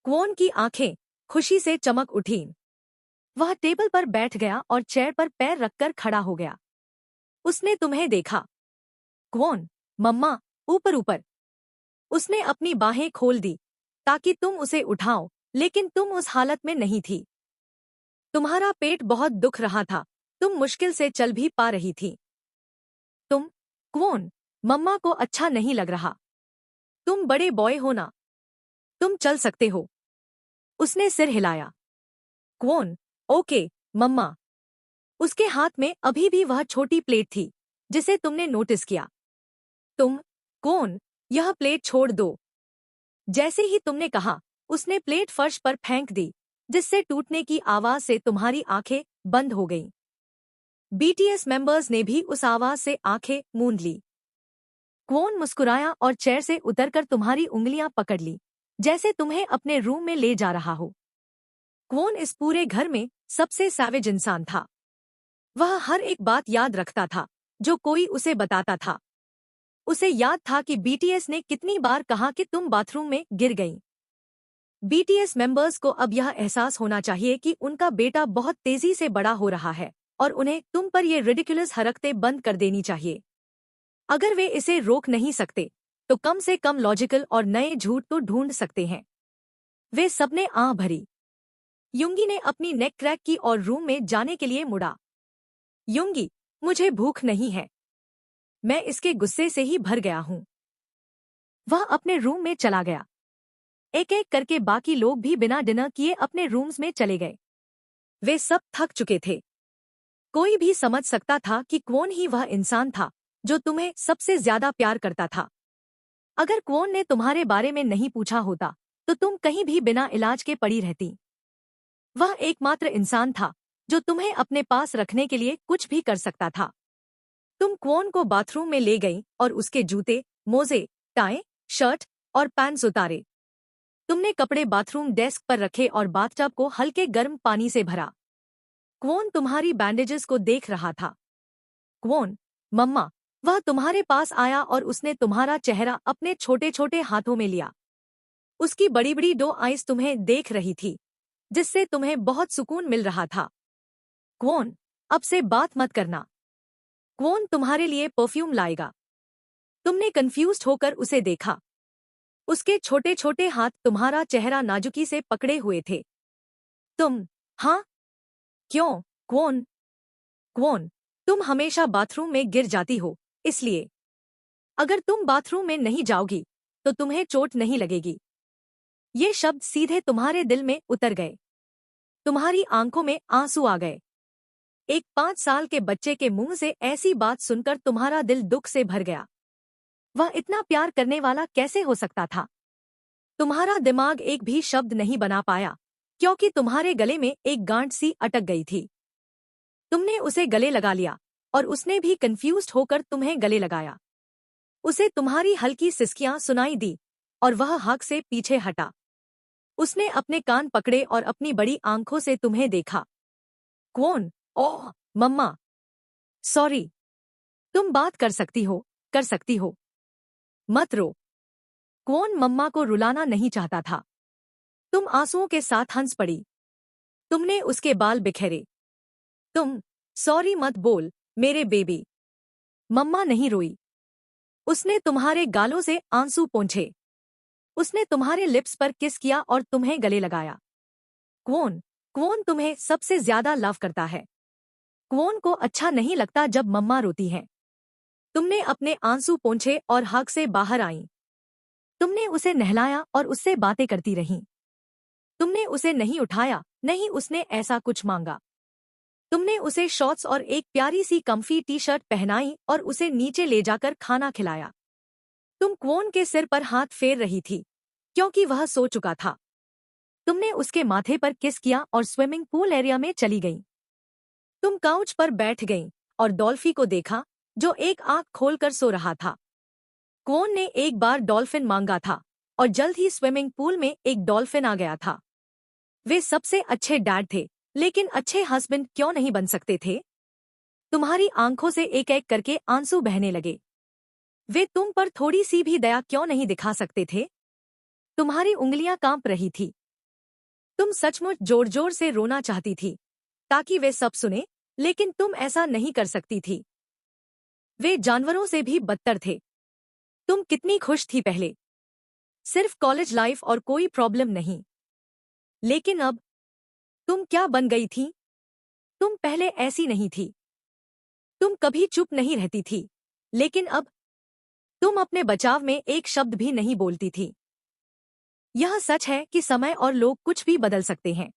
क्वोन की आंखें खुशी से चमक उठीं। वह टेबल पर बैठ गया और चेयर पर पैर रखकर खड़ा हो गया। उसने तुम्हें देखा। क्वोन, मम्मा, ऊपर ऊपर। उसने अपनी बाहें खोल दी ताकि तुम उसे उठाओ, लेकिन तुम उस हालत में नहीं थी। तुम्हारा पेट बहुत दुख रहा था, तुम मुश्किल से चल भी पा रही थी। क्वोन, मम्मा को अच्छा नहीं लग रहा। तुम बड़े बॉय हो ना, तुम चल सकते हो। उसने सिर हिलाया। क्वोन, ओके, मम्मा। उसके हाथ में अभी भी वह छोटी प्लेट थी जिसे तुमने नोटिस किया। क्वोन, यह प्लेट छोड़ दो। जैसे ही तुमने कहा, उसने प्लेट फर्श पर फेंक दी, जिससे टूटने की आवाज से तुम्हारी आंखें बंद हो गईं। बीटीएस मेंबर्स ने भी उस आवाज से आंखें मूंद ली। क्वोन मुस्कुराया और चेयर से उतरकर तुम्हारी उंगलियां पकड़ ली, जैसे तुम्हें अपने रूम में ले जा रहा हो। क्वोन इस पूरे घर में सबसे सैवेज इंसान था। वह हर एक बात याद रखता था जो कोई उसे बताता था। उसे याद था कि बीटीएस ने कितनी बार कहा कि तुम बाथरूम में गिर गईं। बीटीएस मेंबर्स को अब यह एहसास होना चाहिए कि उनका बेटा बहुत तेजी से बड़ा हो रहा है और उन्हें तुम पर ये रिडिकुलस हरकतें बंद कर देनी चाहिए। अगर वे इसे रोक नहीं सकते, तो कम से कम लॉजिकल और नए झूठ तो ढूंढ सकते हैं। वे सबने आह भरी। युंगी ने अपनी नेक क्रैक की और रूम में जाने के लिए मुड़ा। युंगी, मुझे भूख नहीं है। मैं इसके गुस्से से ही भर गया हूँ। वह अपने रूम में चला गया। एक एक करके बाकी लोग भी बिना डिनर किए अपने रूम्स में चले गए। वे सब थक चुके थे। कोई भी समझ सकता था कि क्वोन ही वह इंसान था जो तुम्हें सबसे ज्यादा प्यार करता था। अगर क्वोन ने तुम्हारे बारे में नहीं पूछा होता तो तुम कहीं भी बिना इलाज के पड़ी रहती। वह एकमात्र इंसान था जो तुम्हें अपने पास रखने के लिए कुछ भी कर सकता था। तुम क्वोन को बाथरूम में ले गई और उसके जूते, मोजे, टाई, शर्ट और पैंट्स उतारे। तुमने कपड़े बाथरूम डेस्क पर रखे और बाथटब को हल्के गर्म पानी से भरा। क्वोन तुम्हारी बैंडेजेस को देख रहा था। क्वोन, मम्मा। वह तुम्हारे पास आया और उसने तुम्हारा चेहरा अपने छोटे छोटे हाथों में लिया। उसकी बड़ी बड़ी दो आइज तुम्हें देख रही थी, जिससे तुम्हें बहुत सुकून मिल रहा था। क्वोन, अब से बात मत करना। क्वोन तुम्हारे लिए परफ्यूम लाएगा। तुमने कंफ्यूज्ड होकर उसे देखा। उसके छोटे छोटे हाथ तुम्हारा चेहरा नाजुकी से पकड़े हुए थे। तुम, हाँ? क्यों, क्वोन? क्वोन, तुम हमेशा बाथरूम में गिर जाती हो, इसलिए अगर तुम बाथरूम में नहीं जाओगी तो तुम्हें चोट नहीं लगेगी। ये शब्द सीधे तुम्हारे दिल में उतर गए। तुम्हारी आंखों में आंसू आ गए। एक 5 साल के बच्चे के मुंह से ऐसी बात सुनकर तुम्हारा दिल दुख से भर गया। वह इतना प्यार करने वाला कैसे हो सकता था? तुम्हारा दिमाग एक भी शब्द नहीं बना पाया, क्योंकि तुम्हारे गले में एक गांठ सी अटक गई थी। तुमने उसे गले लगा लिया और उसने भी कंफ्यूज्ड होकर तुम्हें गले लगाया। उसे तुम्हारी हल्की सिसकियां सुनाई दी और वह हक से पीछे हटा। उसने अपने कान पकड़े और अपनी बड़ी आंखों से तुम्हें देखा। क्वोन, ओह मम्मा, सॉरी। तुम बात कर सकती हो, कर सकती हो। मत रो। क्वोन मम्मा को रुलाना नहीं चाहता था। तुम आंसुओं के साथ हंस पड़ी। तुमने उसके बाल बिखेरे। तुम, सॉरी मत बोल मेरे बेबी। मम्मा नहीं रोई। उसने तुम्हारे गालों से आंसू पोंछे। उसने तुम्हारे लिप्स पर किस किया और तुम्हें गले लगाया। क्वोन, क्वोन तुम्हें सबसे ज्यादा लव करता है। क्वोन को अच्छा नहीं लगता जब मम्मा रोती है। तुमने अपने आंसू पोंछे और हग से बाहर आई। तुमने उसे नहलाया और उससे बातें करती रहीं। तुमने उसे नहीं उठाया, नहीं उसने ऐसा कुछ मांगा। तुमने उसे शॉर्ट्स और एक प्यारी सी कम्फी टी शर्ट पहनाई और उसे नीचे ले जाकर खाना खिलाया। तुम क्वोन के सिर पर हाथ फेर रही थी, क्योंकि वह सो चुका था। तुमने उसके माथे पर किस किया और स्विमिंग पूल एरिया में चली गई। तुम काउच पर बैठ गईं और डॉल्फी को देखा, जो एक आंख खोलकर सो रहा था। क्वोन ने एक बार डॉल्फिन मांगा था और जल्द ही स्विमिंग पूल में एक डॉल्फिन आ गया था। वे सबसे अच्छे डैड थे, लेकिन अच्छे हस्बैंड क्यों नहीं बन सकते थे? तुम्हारी आंखों से एक एक करके आंसू बहने लगे। वे तुम पर थोड़ी सी भी दया क्यों नहीं दिखा सकते थे? तुम्हारी उंगलियां कांप रही थी। तुम सचमुच जोर जोर से रोना चाहती थी ताकि वे सब सुने, लेकिन तुम ऐसा नहीं कर सकती थी। वे जानवरों से भी बदतर थे। तुम कितनी खुश थी पहले, सिर्फ कॉलेज लाइफ और कोई प्रॉब्लम नहीं। लेकिन अब तुम क्या बन गई थी? तुम पहले ऐसी नहीं थी। तुम कभी चुप नहीं रहती थी, लेकिन अब तुम अपने बचाव में एक शब्द भी नहीं बोलती थी। यह सच है कि समय और लोग कुछ भी बदल सकते हैं।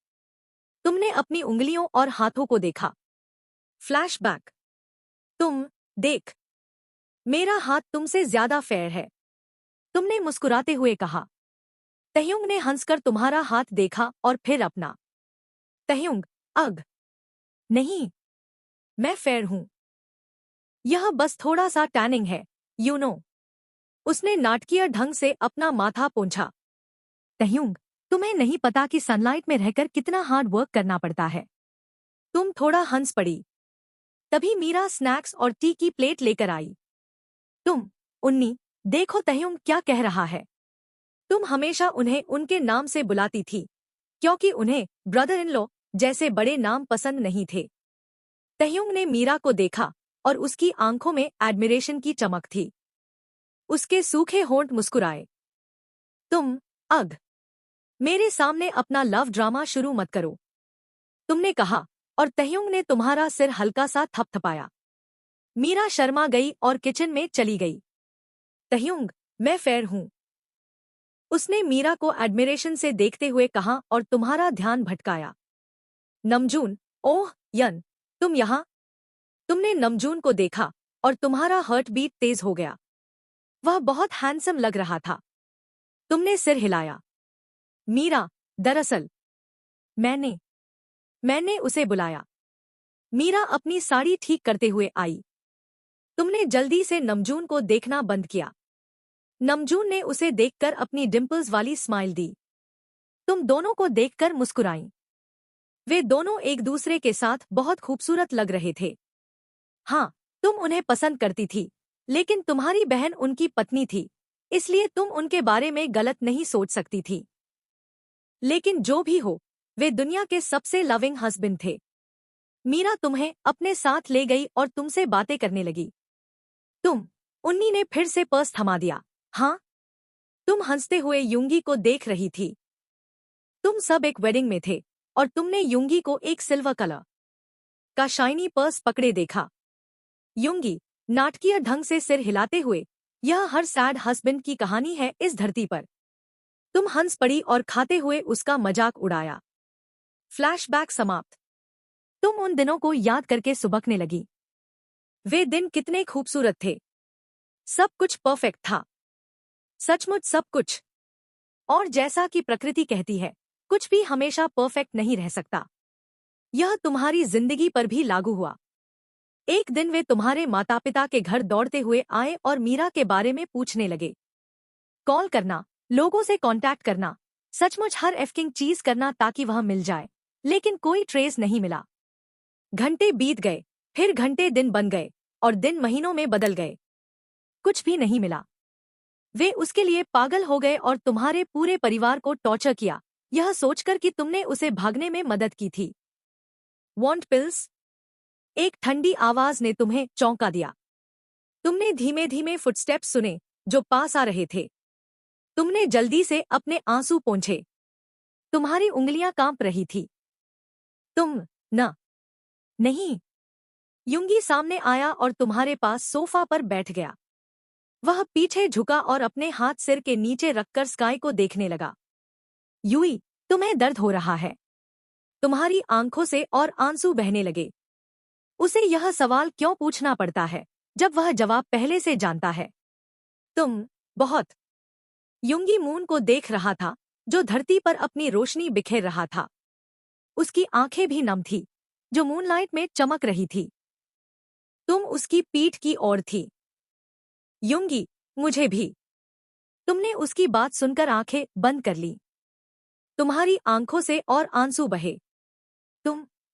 तुमने अपनी उंगलियों और हाथों को देखा। फ्लैशबैक। तुम, देख, मेरा हाथ तुमसे ज्यादा फेयर है। तुमने मुस्कुराते हुए कहा। तह्युंग ने हंसकर तुम्हारा हाथ देखा और फिर अपना। तह्युंग, अग, नहीं, मैं फेयर हूं। यह बस थोड़ा सा टैनिंग है, यू नो। उसने नाटकीय ढंग से अपना माथा पोंछा। तह्युंग, तुम्हें नहीं पता कि सनलाइट में रहकर कितना हार्ड वर्क करना पड़ता है। तुम थोड़ा हंस पड़ी। तभी मीरा स्नैक्स और टी की प्लेट लेकर आई। तुम, उन्नी, देखो तह्युंग क्या कह रहा है। तुम हमेशा उन्हें उनके नाम से बुलाती थी, क्योंकि उन्हें ब्रदर इन लॉ जैसे बड़े नाम पसंद नहीं थे। तह्युंग ने मीरा को देखा और उसकी आंखों में एडमिरेशन की चमक थी। उसके सूखे होंठ मुस्कुराए। तुम, अग, मेरे सामने अपना लव ड्रामा शुरू मत करो, तुमने कहा, और तहयुंग ने तुम्हारा सिर हल्का सा थपथपाया। मीरा शर्मा गई और किचन में चली गई। तहयुंग, मैं फेयर हूं, उसने मीरा को एडमिरेशन से देखते हुए कहा और तुम्हारा ध्यान भटकाया। नमजून, ओह यन, तुम यहाँ? तुमने नमजून को देखा और तुम्हारा हार्ट बीट तेज हो गया। वह बहुत हैंडसम लग रहा था। तुमने सिर हिलाया। मीरा, दरअसल मैंने उसे बुलाया। मीरा अपनी साड़ी ठीक करते हुए आई। तुमने जल्दी से नमजून को देखना बंद किया। नमजून ने उसे देखकर अपनी डिंपल्स वाली स्माइल दी। तुम दोनों को देखकर मुस्कुराईं। वे दोनों एक दूसरे के साथ बहुत खूबसूरत लग रहे थे। हाँ, तुम उन्हें पसंद करती थी, लेकिन तुम्हारी बहन उनकी पत्नी थी, इसलिए तुम उनके बारे में गलत नहीं सोच सकती थी। लेकिन जो भी हो, वे दुनिया के सबसे लविंग हस्बैंड थे। मीरा तुम्हें अपने साथ ले गई और तुमसे बातें करने लगी। उन्नी ने फिर से पर्स थमा दिया। हाँ? तुम हंसते हुए युंगी को देख रही थी। तुम सब एक वेडिंग में थे और तुमने युंगी को एक सिल्वर कलर का शाइनी पर्स पकड़े देखा। युंगी, नाटकीय ढंग से सिर हिलाते हुए, यह हर सैड हस्बैंड की कहानी है इस धरती पर। तुम हंस पड़ी और खाते हुए उसका मजाक उड़ाया। फ्लैशबैक समाप्त। तुम उन दिनों को याद करके सुबकने लगी। वे दिन कितने खूबसूरत थे। सब कुछ परफेक्ट था। सचमुच सब कुछ। और जैसा कि प्रकृति कहती है, कुछ भी हमेशा परफेक्ट नहीं रह सकता। यह तुम्हारी जिंदगी पर भी लागू हुआ। एक दिन वे तुम्हारे माता पिता के घर दौड़ते हुए आए और मीरा के बारे में पूछने लगे। कॉल करना, लोगों से कांटेक्ट करना, सचमुच हर एफकिंग चीज करना ताकि वह मिल जाए, लेकिन कोई ट्रेस नहीं मिला। घंटे बीत गए, फिर घंटे दिन बन गए और दिन महीनों में बदल गए। कुछ भी नहीं मिला। वे उसके लिए पागल हो गए और तुम्हारे पूरे परिवार को टॉर्चर किया, यह सोचकर कि तुमने उसे भागने में मदद की थी। Want pills? एक ठंडी आवाज ने तुम्हें चौंका दिया। तुमने धीमे धीमे फुटस्टेप्स सुने जो पास आ रहे थे। तुमने जल्दी से अपने आंसू पोंछे। तुम्हारी उंगलियां कांप रही थी। तुम न नहीं। युंगी सामने आया और तुम्हारे पास सोफा पर बैठ गया। वह पीछे झुका और अपने हाथ सिर के नीचे रखकर स्काई को देखने लगा। यूई, तुम्हें दर्द हो रहा है। तुम्हारी आंखों से और आंसू बहने लगे। उसे यह सवाल क्यों पूछना पड़ता है जब वह जवाब पहले से जानता है? तुम बहुत। युंगी मून को देख रहा था जो धरती पर अपनी रोशनी बिखेर रहा था। उसकी आंखें भी नम थी जो मूनलाइट में चमक रही थी। तुम उसकी पीठ की ओर थी। युंगी, मुझे भी। तुमने उसकी बात सुनकर आंखें बंद कर ली। तुम्हारी आंखों से और आंसू बहे।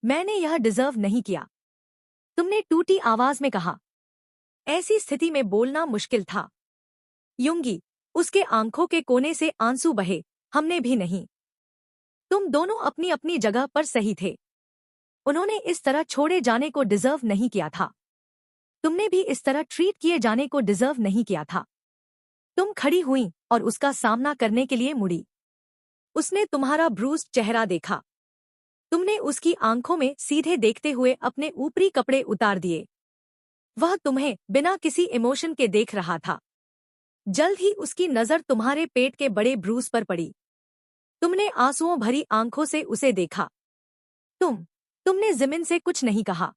मैंने यह डिजर्व नहीं किया, तुमने टूटी आवाज में कहा। ऐसी स्थिति में बोलना मुश्किल था। युंगी, उसके आंखों के कोने से आंसू बहे, हमने भी नहीं। तुम दोनों अपनी अपनी जगह पर सही थे। उन्होंने इस तरह छोड़े जाने को डिजर्व नहीं किया था। तुमने भी इस तरह ट्रीट किए जाने को डिजर्व नहीं किया था। तुम खड़ी हुई और उसका सामना करने के लिए मुड़ी। उसने तुम्हारा ब्रूस्ड चेहरा देखा। तुमने उसकी आंखों में सीधे देखते हुए अपने ऊपरी कपड़े उतार दिए। वह तुम्हें बिना किसी इमोशन के देख रहा था। जल्द ही उसकी नजर तुम्हारे पेट के बड़े ब्रूस पर पड़ी। तुमने आंसुओं भरी आंखों से उसे देखा। तुमने जिमिन से कुछ नहीं कहा।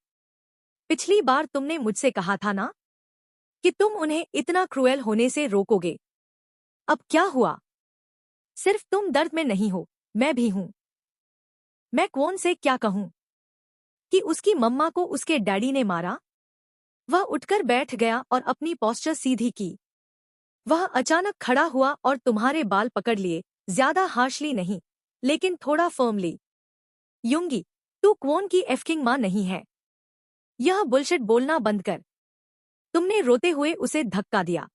पिछली बार तुमने मुझसे कहा था ना कि तुम उन्हें इतना क्रूएल होने से रोकोगे। अब क्या हुआ? सिर्फ तुम दर्द में नहीं हो, मैं भी हूं। मैं कौन से क्या कहूं कि उसकी मम्मा को उसके डैडी ने मारा? वह उठकर बैठ गया और अपनी पोस्चर सीधी की। वह अचानक खड़ा हुआ और तुम्हारे बाल पकड़ लिए, ज्यादा हार्शली नहीं, लेकिन थोड़ा फर्मली। युंगी, तू क्वोन की एफकिंग मां नहीं है। यह बुलशिट बोलना बंद कर। तुमने रोते हुए उसे धक्का दिया।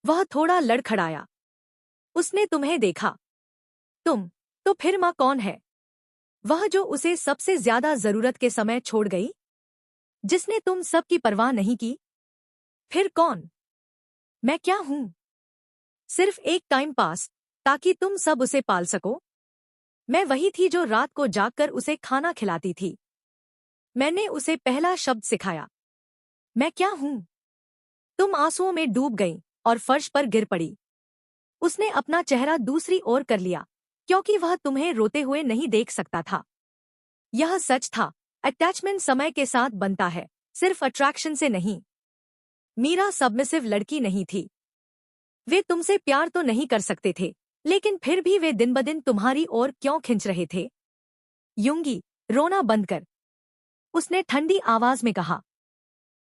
वह थोड़ा लड़खड़ाया। उसने तुम्हें देखा। तो फिर मां कौन है? वह जो उसे सबसे ज्यादा जरूरत के समय छोड़ गई, जिसने तुम सब की परवाह नहीं की। फिर कौन? मैं क्या हूं? सिर्फ एक टाइम पास, ताकि तुम सब उसे पाल सको। मैं वही थी जो रात को जागकर उसे खाना खिलाती थी। मैंने उसे पहला शब्द सिखाया, मैं क्या हूं। तुम आंसुओं में डूब गई और फर्श पर गिर पड़ी। उसने अपना चेहरा दूसरी ओर कर लिया, क्योंकि वह तुम्हें रोते हुए नहीं देख सकता था। यह सच था, अटैचमेंट समय के साथ बनता है, सिर्फ अट्रैक्शन से नहीं। मीरा सबमिसिव लड़की नहीं थी। वे तुमसे प्यार तो नहीं कर सकते थे, लेकिन फिर भी वे दिन ब दिन तुम्हारी ओर क्यों खिंच रहे थे। यूंगी, रोना बंद कर, उसने ठंडी आवाज में कहा।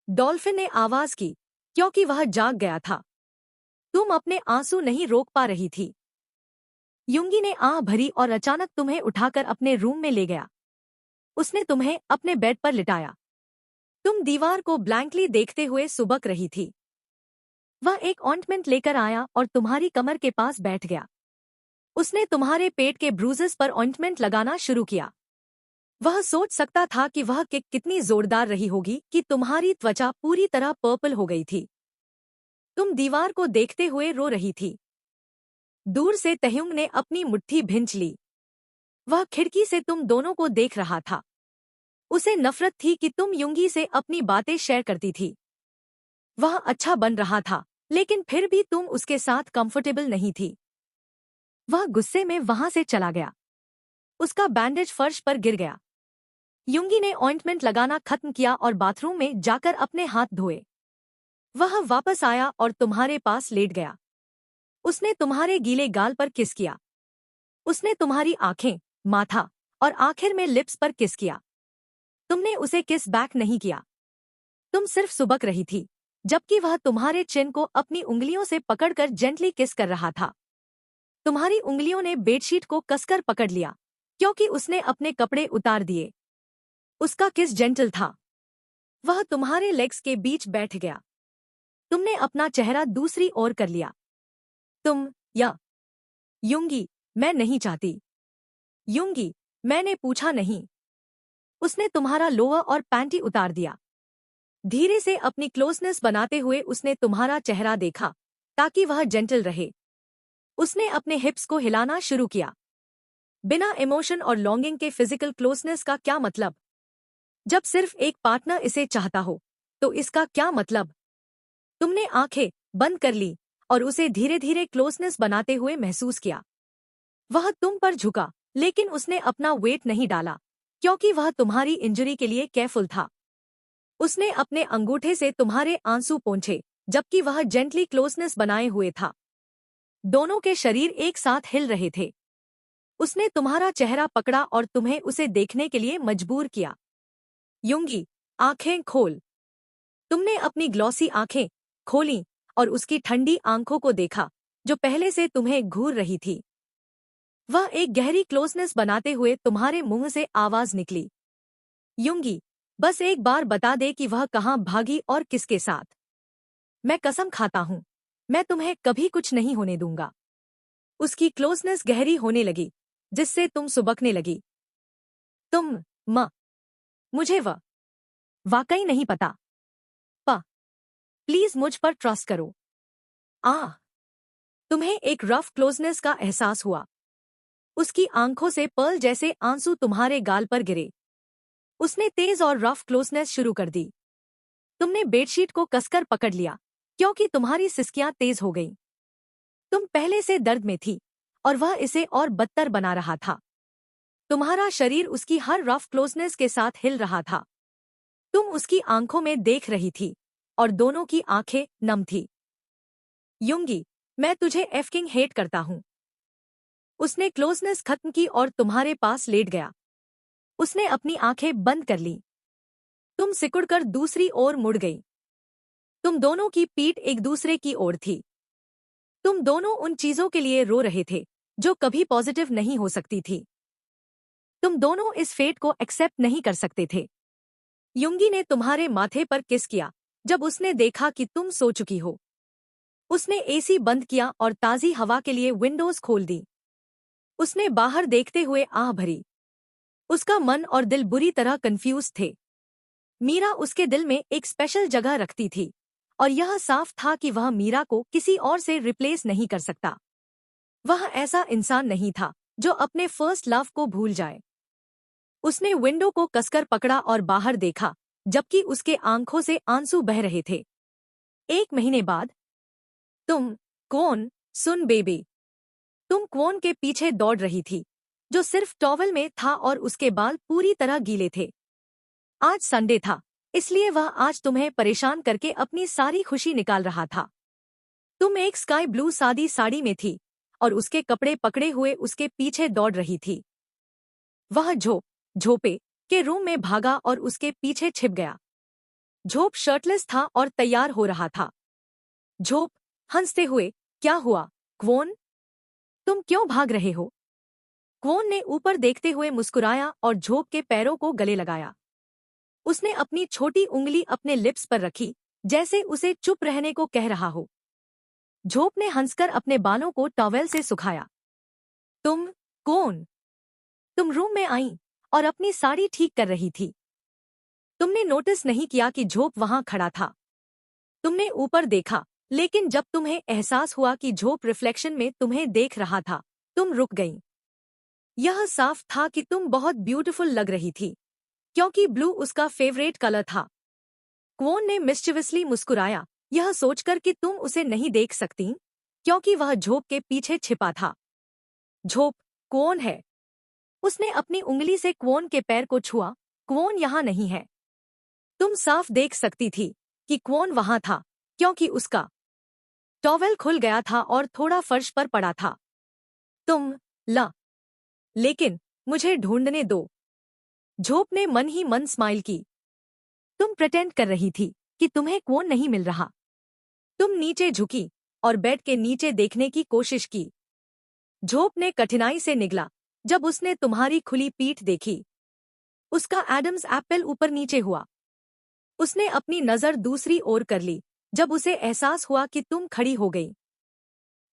डॉल्फिन ने आवाज की, क्योंकि वह जाग गया था। तुम अपने आंसू नहीं रोक पा रही थी। यूंगी ने आह भरी और अचानक तुम्हें उठाकर अपने रूम में ले गया। उसने तुम्हें अपने बेड पर लिटाया। तुम दीवार को ब्लैंकली देखते हुए सुबक रही थी। वह एक ऑइंटमेंट लेकर आया और तुम्हारी कमर के पास बैठ गया। उसने तुम्हारे पेट के ब्रूजेस पर ऑइंटमेंट लगाना शुरू किया। वह सोच सकता था कि वह किक कितनी जोरदार रही होगी कि तुम्हारी त्वचा पूरी तरह पर्पल हो गई थी। तुम दीवार को देखते हुए रो रही थी। दूर से तह्युंग ने अपनी मुट्ठी भींच ली। वह खिड़की से तुम दोनों को देख रहा था। उसे नफरत थी कि तुम यूंगी से अपनी बातें शेयर करती थी। वह अच्छा बन रहा था, लेकिन फिर भी तुम उसके साथ कंफर्टेबल नहीं थी। वह गुस्से में वहां से चला गया। उसका बैंडेज फर्श पर गिर गया। यूंगी ने ऑइंटमेंट लगाना खत्म किया और बाथरूम में जाकर अपने हाथ धोए। वह वापस आया और तुम्हारे पास लेट गया। उसने तुम्हारे गीले गाल पर किस किया। उसने तुम्हारी आंखें, माथा और आखिर में लिप्स पर किस किया। तुमने उसे किस बैक नहीं किया। तुम सिर्फ सुबक रही थी, जबकि वह तुम्हारे चिन को अपनी उंगलियों से पकड़कर जेंटली किस कर रहा था। तुम्हारी उंगलियों ने बेडशीट को कसकर पकड़ लिया, क्योंकि उसने अपने कपड़े उतार दिए। उसका किस जेंटल था। वह तुम्हारे लेग्स के बीच बैठ गया। तुमने अपना चेहरा दूसरी ओर कर लिया। तुम या यूंगी, मैं नहीं चाहती। यूंगी, मैंने पूछा नहीं। उसने तुम्हारा लोअर और पैंटी उतार दिया। धीरे से अपनी क्लोजनेस बनाते हुए उसने तुम्हारा चेहरा देखा, ताकि वह जेंटल रहे। उसने अपने हिप्स को हिलाना शुरू किया। बिना इमोशन और लॉन्गिंग के फिजिकल क्लोजनेस का क्या मतलब? जब सिर्फ एक पार्टनर इसे चाहता हो, तो इसका क्या मतलब? तुमने आंखें बंद कर ली और उसे धीरे धीरे क्लोजनेस बनाते हुए महसूस किया। वह तुम पर झुका, लेकिन उसने अपना वेट नहीं डाला, क्योंकि वह तुम्हारी इंजरी के लिए केयरफुल था। उसने अपने अंगूठे से तुम्हारे आंसू पोंछे, जबकि वह जेंटली क्लोजनेस बनाए हुए था। दोनों के शरीर एक साथ हिल रहे थे। उसने तुम्हारा चेहरा पकड़ा और तुम्हें उसे देखने के लिए मजबूर किया। यूंगी, आंखें खोल। तुमने अपनी ग्लॉसी आंखें खोलीं और उसकी ठंडी आंखों को देखा, जो पहले से तुम्हें घूर रही थी। वह एक गहरी क्लोजनेस बनाते हुए तुम्हारे मुंह से आवाज निकली, यूंगी, बस एक बार बता दे कि वह कहाँ भागी और किसके साथ। मैं कसम खाता हूं, मैं तुम्हें कभी कुछ नहीं होने दूंगा। उसकी क्लोजनेस गहरी होने लगी, जिससे तुम सुबकने लगी। मुझे वाकई नहीं पता। प्लीज मुझ पर ट्रस्ट करो। तुम्हें एक रफ क्लोजनेस का एहसास हुआ। उसकी आंखों से पर्ल जैसे आंसू तुम्हारे गाल पर गिरे। उसने तेज और रफ क्लोजनेस शुरू कर दी। तुमने बेडशीट को कसकर पकड़ लिया, क्योंकि तुम्हारी सिसकियां तेज हो गईं। तुम पहले से दर्द में थी, और वह इसे और बदतर बना रहा था। तुम्हारा शरीर उसकी हर रफ क्लोजनेस के साथ हिल रहा था। तुम उसकी आंखों में देख रही थी, और दोनों की आंखें नम थी। यूंगी, मैं तुझे एफकिंग हेट करता हूं। उसने क्लोजनेस खत्म की और तुम्हारे पास लेट गया। उसने अपनी आंखें बंद कर लीं। तुम सिकुड़कर दूसरी ओर मुड़ गई। तुम दोनों की पीठ एक दूसरे की ओर थी। तुम दोनों उन चीजों के लिए रो रहे थे, जो कभी पॉजिटिव नहीं हो सकती थी। तुम दोनों इस फेट को एक्सेप्ट नहीं कर सकते थे। यूंगी ने तुम्हारे माथे पर किस किया, जब उसने देखा कि तुम सो चुकी हो। उसने एसी बंद किया और ताजी हवा के लिए विंडोज खोल दी। उसने बाहर देखते हुए आह भरी। उसका मन और दिल बुरी तरह कंफ्यूज थे। मीरा उसके दिल में एक स्पेशल जगह रखती थी, और यह साफ था कि वह मीरा को किसी और से रिप्लेस नहीं कर सकता। वह ऐसा इंसान नहीं था जो अपने फर्स्ट लव को भूल जाए। उसने विंडो को कसकर पकड़ा और बाहर देखा, जबकि उसके आंखों से आंसू बह रहे थे। 1 महीने बाद। तुम कौन? सुन बेबी। तुम क्वोन के पीछे दौड़ रही थी, जो सिर्फ टॉवल में था और उसके बाल पूरी तरह गीले थे। आज संडे था, इसलिए वह आज तुम्हें परेशान करके अपनी सारी खुशी निकाल रहा था। तुम एक स्काई ब्लू सादी साड़ी में थी और उसके कपड़े पकड़े हुए उसके पीछे दौड़ रही थी। वह झोपे के रूम में भागा और उसके पीछे छिप गया। झोप शर्टलेस था और तैयार हो रहा था। झोप हंसते हुए, क्या हुआ क्वोन? तुम क्यों भाग रहे हो? क्वोन ने ऊपर देखते हुए मुस्कुराया और झोप के पैरों को गले लगाया। उसने अपनी छोटी उंगली अपने लिप्स पर रखी, जैसे उसे चुप रहने को कह रहा हो। झोप ने हंसकर अपने बालों को टॉवेल से सुखाया। तुम कौन? तुम रूम में आई और अपनी साड़ी ठीक कर रही थी। तुमने नोटिस नहीं किया कि झोप वहां खड़ा था। तुमने ऊपर देखा, लेकिन जब तुम्हें एहसास हुआ कि झोप रिफ्लेक्शन में तुम्हें देख रहा था, तुम रुक गई। यह साफ था कि तुम बहुत ब्यूटीफुल लग रही थी, क्योंकि ब्लू उसका फेवरेट कलर था। क्वोन ने मिस्चिवसली मुस्कुराया, यह सोचकर कि तुम उसे नहीं देख सकती, क्योंकि वह झोप के पीछे छिपा था। झोप कौन है? उसने अपनी उंगली से क्वोन के पैर को छुआ। क्वोन यहाँ नहीं है। तुम साफ देख सकती थी कि क्वोन वहां था, क्योंकि उसका टॉवेल खुल गया था और थोड़ा फर्श पर पड़ा था। तुम लेकिन मुझे ढूंढने दो। झोप ने मन ही मन स्माइल की। तुम प्रिटेंड कर रही थी कि तुम्हें क्वोन नहीं मिल रहा। तुम नीचे झुकी और बेड के नीचे देखने की कोशिश की। झोप ने कठिनाई से निगला जब उसने तुम्हारी खुली पीठ देखी। उसका एडम्स एप्पल ऊपर नीचे हुआ। उसने अपनी नजर दूसरी ओर कर ली जब उसे एहसास हुआ कि तुम खड़ी हो गई।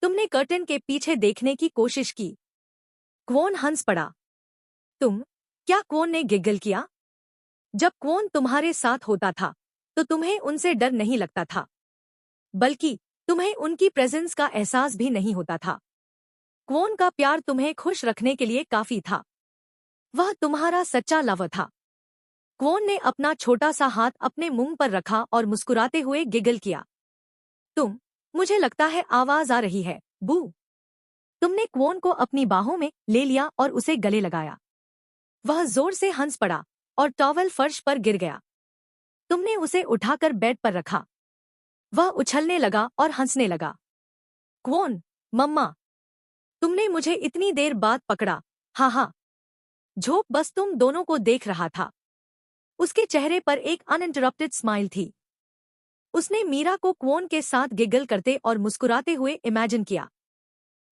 तुमने कर्टन के पीछे देखने की कोशिश की। क्वोन हंस पड़ा। क्या क्वोन ने गिग्गल किया? जब क्वोन तुम्हारे साथ होता था, तो तुम्हें उनसे डर नहीं लगता था, बल्कि तुम्हें उनकी प्रेजेंस का एहसास भी नहीं होता था। क्वोन का प्यार तुम्हें खुश रखने के लिए काफी था। वह तुम्हारा सच्चा लवर था। क्वोन ने अपना छोटा सा हाथ अपने मुंह पर रखा और मुस्कुराते हुए गिगल किया। मुझे लगता है आवाज आ रही है, बू। तुमने क्वोन को अपनी बाहों में ले लिया और उसे गले लगाया। वह जोर से हंस पड़ा और टॉवल फर्श पर गिर गया। तुमने उसे उठाकर बेड पर रखा। वह उछलने लगा और हंसने लगा। क्वोन, मम्मा, तुमने मुझे इतनी देर बाद पकड़ा। हाँ हाँ। झोप बस तुम दोनों को देख रहा था। उसके चेहरे पर एक अनइंटरप्टेड स्माइल थी। उसने मीरा को क्वोन के साथ गिगल करते और मुस्कुराते हुए इमेजिन किया,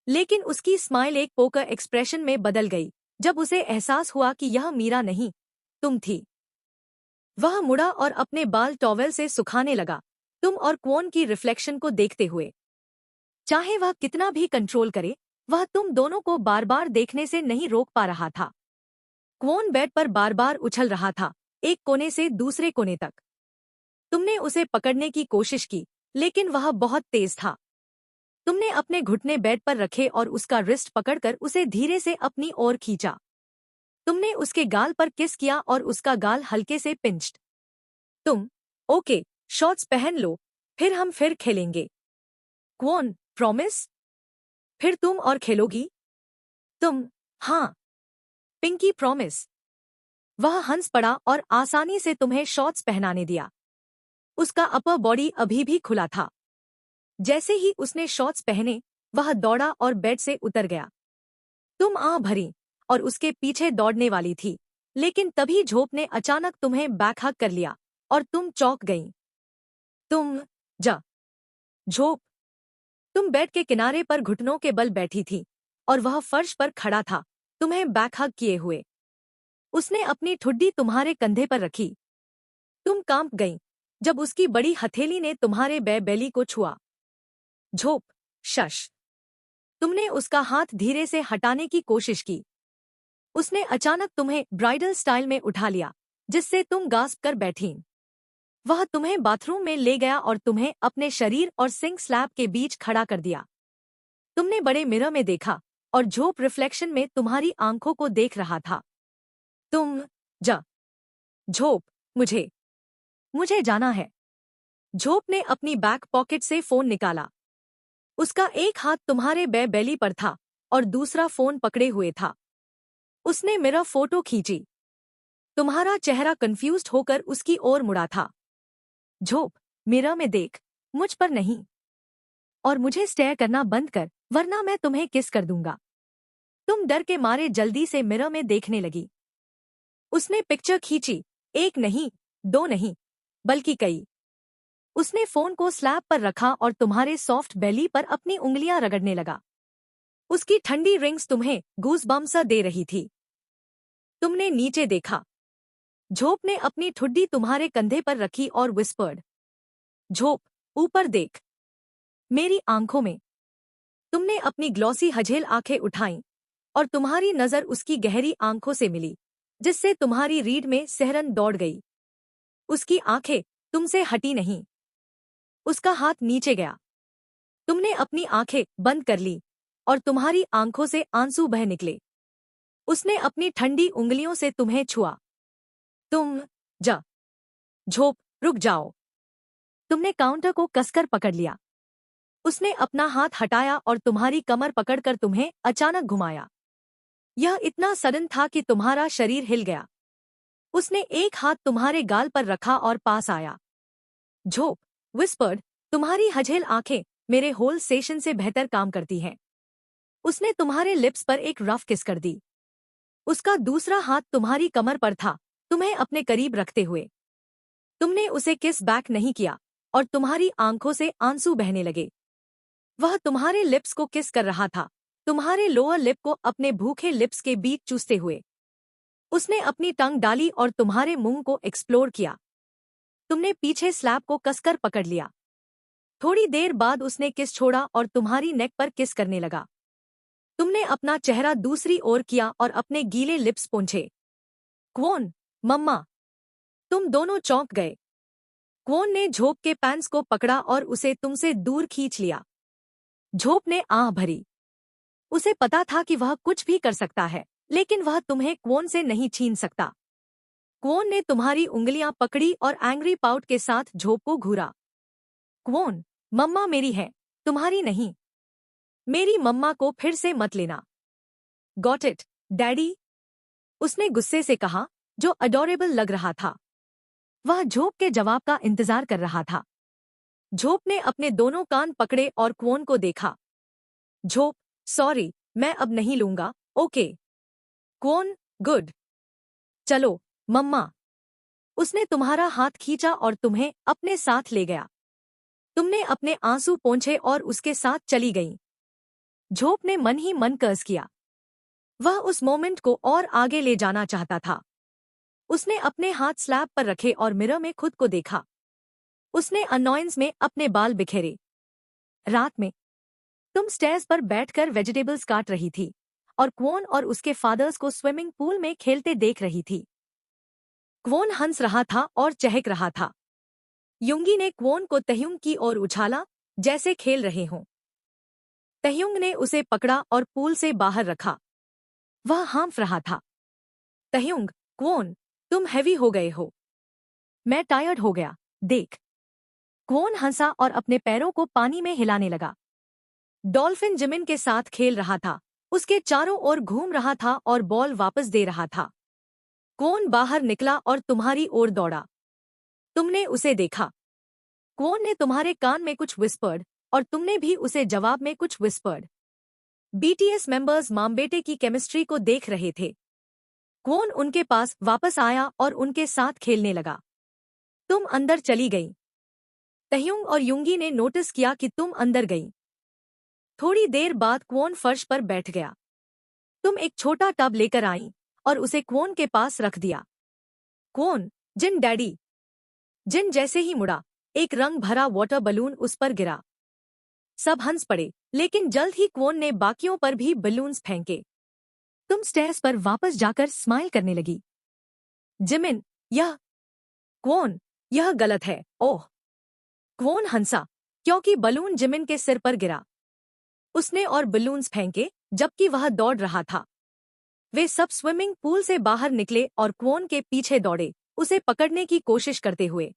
लेकिन उसकी स्माइल एक पोकर एक्सप्रेशन में बदल गई जब उसे एहसास हुआ कि यह मीरा नहीं, तुम थी। वह मुड़ा और अपने बाल टॉवेल से सुखाने लगा, तुम और क्वोन की रिफ्लेक्शन को देखते हुए। चाहे वह कितना भी कंट्रोल करे, वह तुम दोनों को बार बार देखने से नहीं रोक पा रहा था। क्वोन बेड पर बार बार उछल रहा था, एक कोने से दूसरे कोने तक। तुमने उसे पकड़ने की कोशिश की, लेकिन वह बहुत तेज था। तुमने अपने घुटने बेड पर रखे और उसका रिस्ट पकड़कर उसे धीरे से अपनी ओर खींचा। तुमने उसके गाल पर किस किया और उसका गाल हल्के से पिंच्ड। ओके, शॉर्ट्स पहन लो, फिर हम फिर खेलेंगे। क्वोन, प्रॉमिस? फिर तुम और खेलोगी? हाँ, पिंकी प्रॉमिस। वह हंस पड़ा और आसानी से तुम्हें शॉर्ट्स पहनाने दिया। उसका अपर बॉडी अभी भी खुला था। जैसे ही उसने शॉर्ट्स पहने, वह दौड़ा और बेड से उतर गया। तुम आह भरी और उसके पीछे दौड़ने वाली थी, लेकिन तभी झोप ने अचानक तुम्हें बैकहग कर लिया और तुम चौंक गईं। झोप। तुम बेड के किनारे पर घुटनों के बल बैठी थी और वह फर्श पर खड़ा था, तुम्हें बैकहग किए हुए। उसने अपनी ठुड्डी तुम्हारे कंधे पर रखी। तुम कांप गईं जब उसकी बड़ी हथेली ने तुम्हारे बेली को छुआ। झोप, शश। तुमने उसका हाथ धीरे से हटाने की कोशिश की। उसने अचानक तुम्हें ब्राइडल स्टाइल में उठा लिया, जिससे तुम गास्प कर बैठीं। वह तुम्हें बाथरूम में ले गया और तुम्हें अपने शरीर और सिंक स्लैब के बीच खड़ा कर दिया। तुमने बड़े मिरर में देखा और झोप रिफ्लेक्शन में तुम्हारी आंखों को देख रहा था। तुम जा। झोप, मुझे मुझे जाना है। झोप ने अपनी बैक पॉकेट से फोन निकाला। उसका एक हाथ तुम्हारे बेली पर था और दूसरा फोन पकड़े हुए था। उसने मेरा फोटो खींची। तुम्हारा चेहरा कंफ्यूज्ड होकर उसकी ओर मुड़ा था। झोप, मिरर में देख, मुझ पर नहीं। और मुझे स्टेयर करना बंद कर, वरना मैं तुम्हें किस कर दूंगा। तुम डर के मारे जल्दी से मिरर में देखने लगी। उसने पिक्चर खींची, एक नहीं, दो नहीं, बल्कि कई। उसने फोन को स्लैब पर रखा और तुम्हारे सॉफ्ट बेली पर अपनी उंगलियां रगड़ने लगा। उसकी ठंडी रिंग्स तुम्हें गूज़बम्प्स दे रही थी। तुमने नीचे देखा। झोप ने अपनी ठुड्डी तुम्हारे कंधे पर रखी और विस्पर्ड, झोप, ऊपर देख, मेरी आंखों में। तुमने अपनी ग्लॉसी हजेल आंखें उठाईं और तुम्हारी नजर उसकी गहरी आंखों से मिली, जिससे तुम्हारी रीढ़ में सिहरन दौड़ गई। उसकी आंखें तुमसे हटी नहीं। उसका हाथ नीचे गया। तुमने अपनी आंखें बंद कर ली और तुम्हारी आंखों से आंसू बह निकले। उसने अपनी ठंडी उंगलियों से तुम्हें छुआ। तुम जा। झोप, रुक जाओ। तुमने काउंटर को कसकर पकड़ लिया। उसने अपना हाथ हटाया और तुम्हारी कमर पकड़कर तुम्हें अचानक घुमाया। यह इतना सडन था कि तुम्हारा शरीर हिल गया। उसने एक हाथ तुम्हारे गाल पर रखा और पास आया। झोप, विस्पर्ड, तुम्हारी हजेल आंखें मेरे होल सेशन से बेहतर काम करती हैं। उसने तुम्हारे लिप्स पर एक रफ किस कर दी। उसका दूसरा हाथ तुम्हारी कमर पर था, तुम्हें अपने करीब रखते हुए। तुमने उसे किस बैक नहीं किया और तुम्हारी आंखों से आंसू बहने लगे। वह तुम्हारे लिप्स को किस कर रहा था, तुम्हारे लोअर लिप को अपने भूखे लिप्स के बीच चूसते हुए। उसने अपनी टंग डाली और तुम्हारे मुंह को एक्सप्लोर किया। तुमने पीछे स्लैब को कसकर पकड़ लिया। थोड़ी देर बाद उसने किस छोड़ा और तुम्हारी नेक पर किस करने लगा। तुमने अपना चेहरा दूसरी ओर किया और अपने गीले लिप्स पोंछे। क्वोन, मम्मा। तुम दोनों चौंक गए। क्वोन ने झोप के पैंट्स को पकड़ा और उसे तुमसे दूर खींच लिया। झोप ने आह भरी। उसे पता था कि वह कुछ भी कर सकता है, लेकिन वह तुम्हें क्वोन से नहीं छीन सकता। क्वोन ने तुम्हारी उंगलियां पकड़ी और एंग्री पाउट के साथ झोप को घूरा। क्वोन, मम्मा मेरी है, तुम्हारी नहीं। मेरी मम्मा को फिर से मत लेना। Got it, daddy? उसने गुस्से से कहा, जो अडोरेबल लग रहा था। वह झोप के जवाब का इंतजार कर रहा था। झोप ने अपने दोनों कान पकड़े और क्वोन को देखा। झोप, सॉरी, मैं अब नहीं लूंगा, ओके। क्वोन, गुड। चलो, मम्मा। उसने तुम्हारा हाथ खींचा और तुम्हें अपने साथ ले गया। तुमने अपने आंसू पोंछे और उसके साथ चली गईं। झोप ने मन ही मन कर्ज किया। वह उस मोमेंट को और आगे ले जाना चाहता था। उसने अपने हाथ स्लैब पर रखे और मिरर में खुद को देखा। उसने अनॉयंस में अपने बाल बिखेरे। रात में तुम स्टेयर्स पर बैठकर वेजिटेबल्स काट रही थी और क्वोन और उसके फादर्स को स्विमिंग पूल में खेलते देख रही थी। क्वोन हंस रहा था और चहक रहा था। युंगी ने क्वोन को तह्युंग की ओर उछाला, जैसे खेल रहे हों। तह्युंग ने उसे पकड़ा और पूल से बाहर रखा। वह हाँफ रहा था। तह्युंग, क्वोन, तुम हैवी हो गए हो। मैं टायर्ड हो गया, देख। क्वोन हंसा और अपने पैरों को पानी में हिलाने लगा। डॉल्फिन जिमिन के साथ खेल रहा था, उसके चारों ओर घूम रहा था और बॉल वापस दे रहा था। क्वोन बाहर निकला और तुम्हारी ओर दौड़ा। तुमने उसे देखा। क्वोन ने तुम्हारे कान में कुछ विस्पर्ड और तुमने भी उसे जवाब में कुछ विस्पर्ड। बीटीएस मेंबर्स मां बेटे की केमिस्ट्री को देख रहे थे। क्वोन उनके पास वापस आया और उनके साथ खेलने लगा। तुम अंदर चली गई। तह्युंग और युंगी ने नोटिस किया कि तुम अंदर गई। थोड़ी देर बाद क्वोन फर्श पर बैठ गया। तुम एक छोटा टब लेकर आई और उसे क्वोन के पास रख दिया। क्वोन, जिन डैडी। जिन जैसे ही मुड़ा, एक रंग भरा वाटर बलून उस पर गिरा। सब हंस पड़े, लेकिन जल्द ही क्वोन ने बाकियों पर भी बलून्स फेंके। तुम स्टेयर्स पर वापस जाकर स्माइल करने लगी। जिमिन, यह। क्वोन, यह गलत है, ओह। क्वोन हंसा, क्योंकि बलून जिमिन के सिर पर गिरा। उसने और बलून्स फेंके जबकि वह दौड़ रहा था। वे सब स्विमिंग पूल से बाहर निकले और क्वोन के पीछे दौड़े, उसे पकड़ने की कोशिश करते हुए।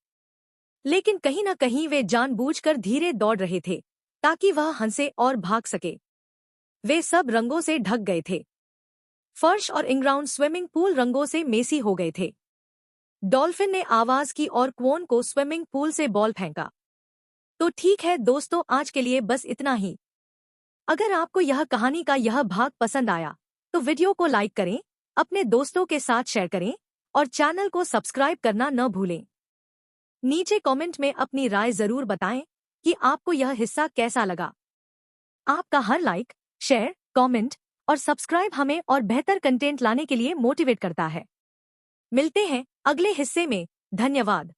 लेकिन कहीं न कहीं वे जानबूझकर धीरे दौड़ रहे थे ताकि वह हंसे और भाग सके। वे सब रंगों से ढक गए थे। फर्श और इंग्राउंड स्विमिंग पूल रंगों से मेसी हो गए थे। डॉल्फिन ने आवाज की और क्वोन को स्विमिंग पूल से बॉल फेंका। तो ठीक है दोस्तों, आज के लिए बस इतना ही। अगर आपको यह कहानी का यह भाग पसंद आया तो वीडियो को लाइक करें, अपने दोस्तों के साथ शेयर करें और चैनल को सब्सक्राइब करना न भूलें। नीचे कमेंट में अपनी राय जरूर बताएं कि आपको यह हिस्सा कैसा लगा। आपका हर लाइक, शेयर, कमेंट और सब्सक्राइब हमें और बेहतर कंटेंट लाने के लिए मोटिवेट करता है। मिलते हैं अगले हिस्से में। धन्यवाद।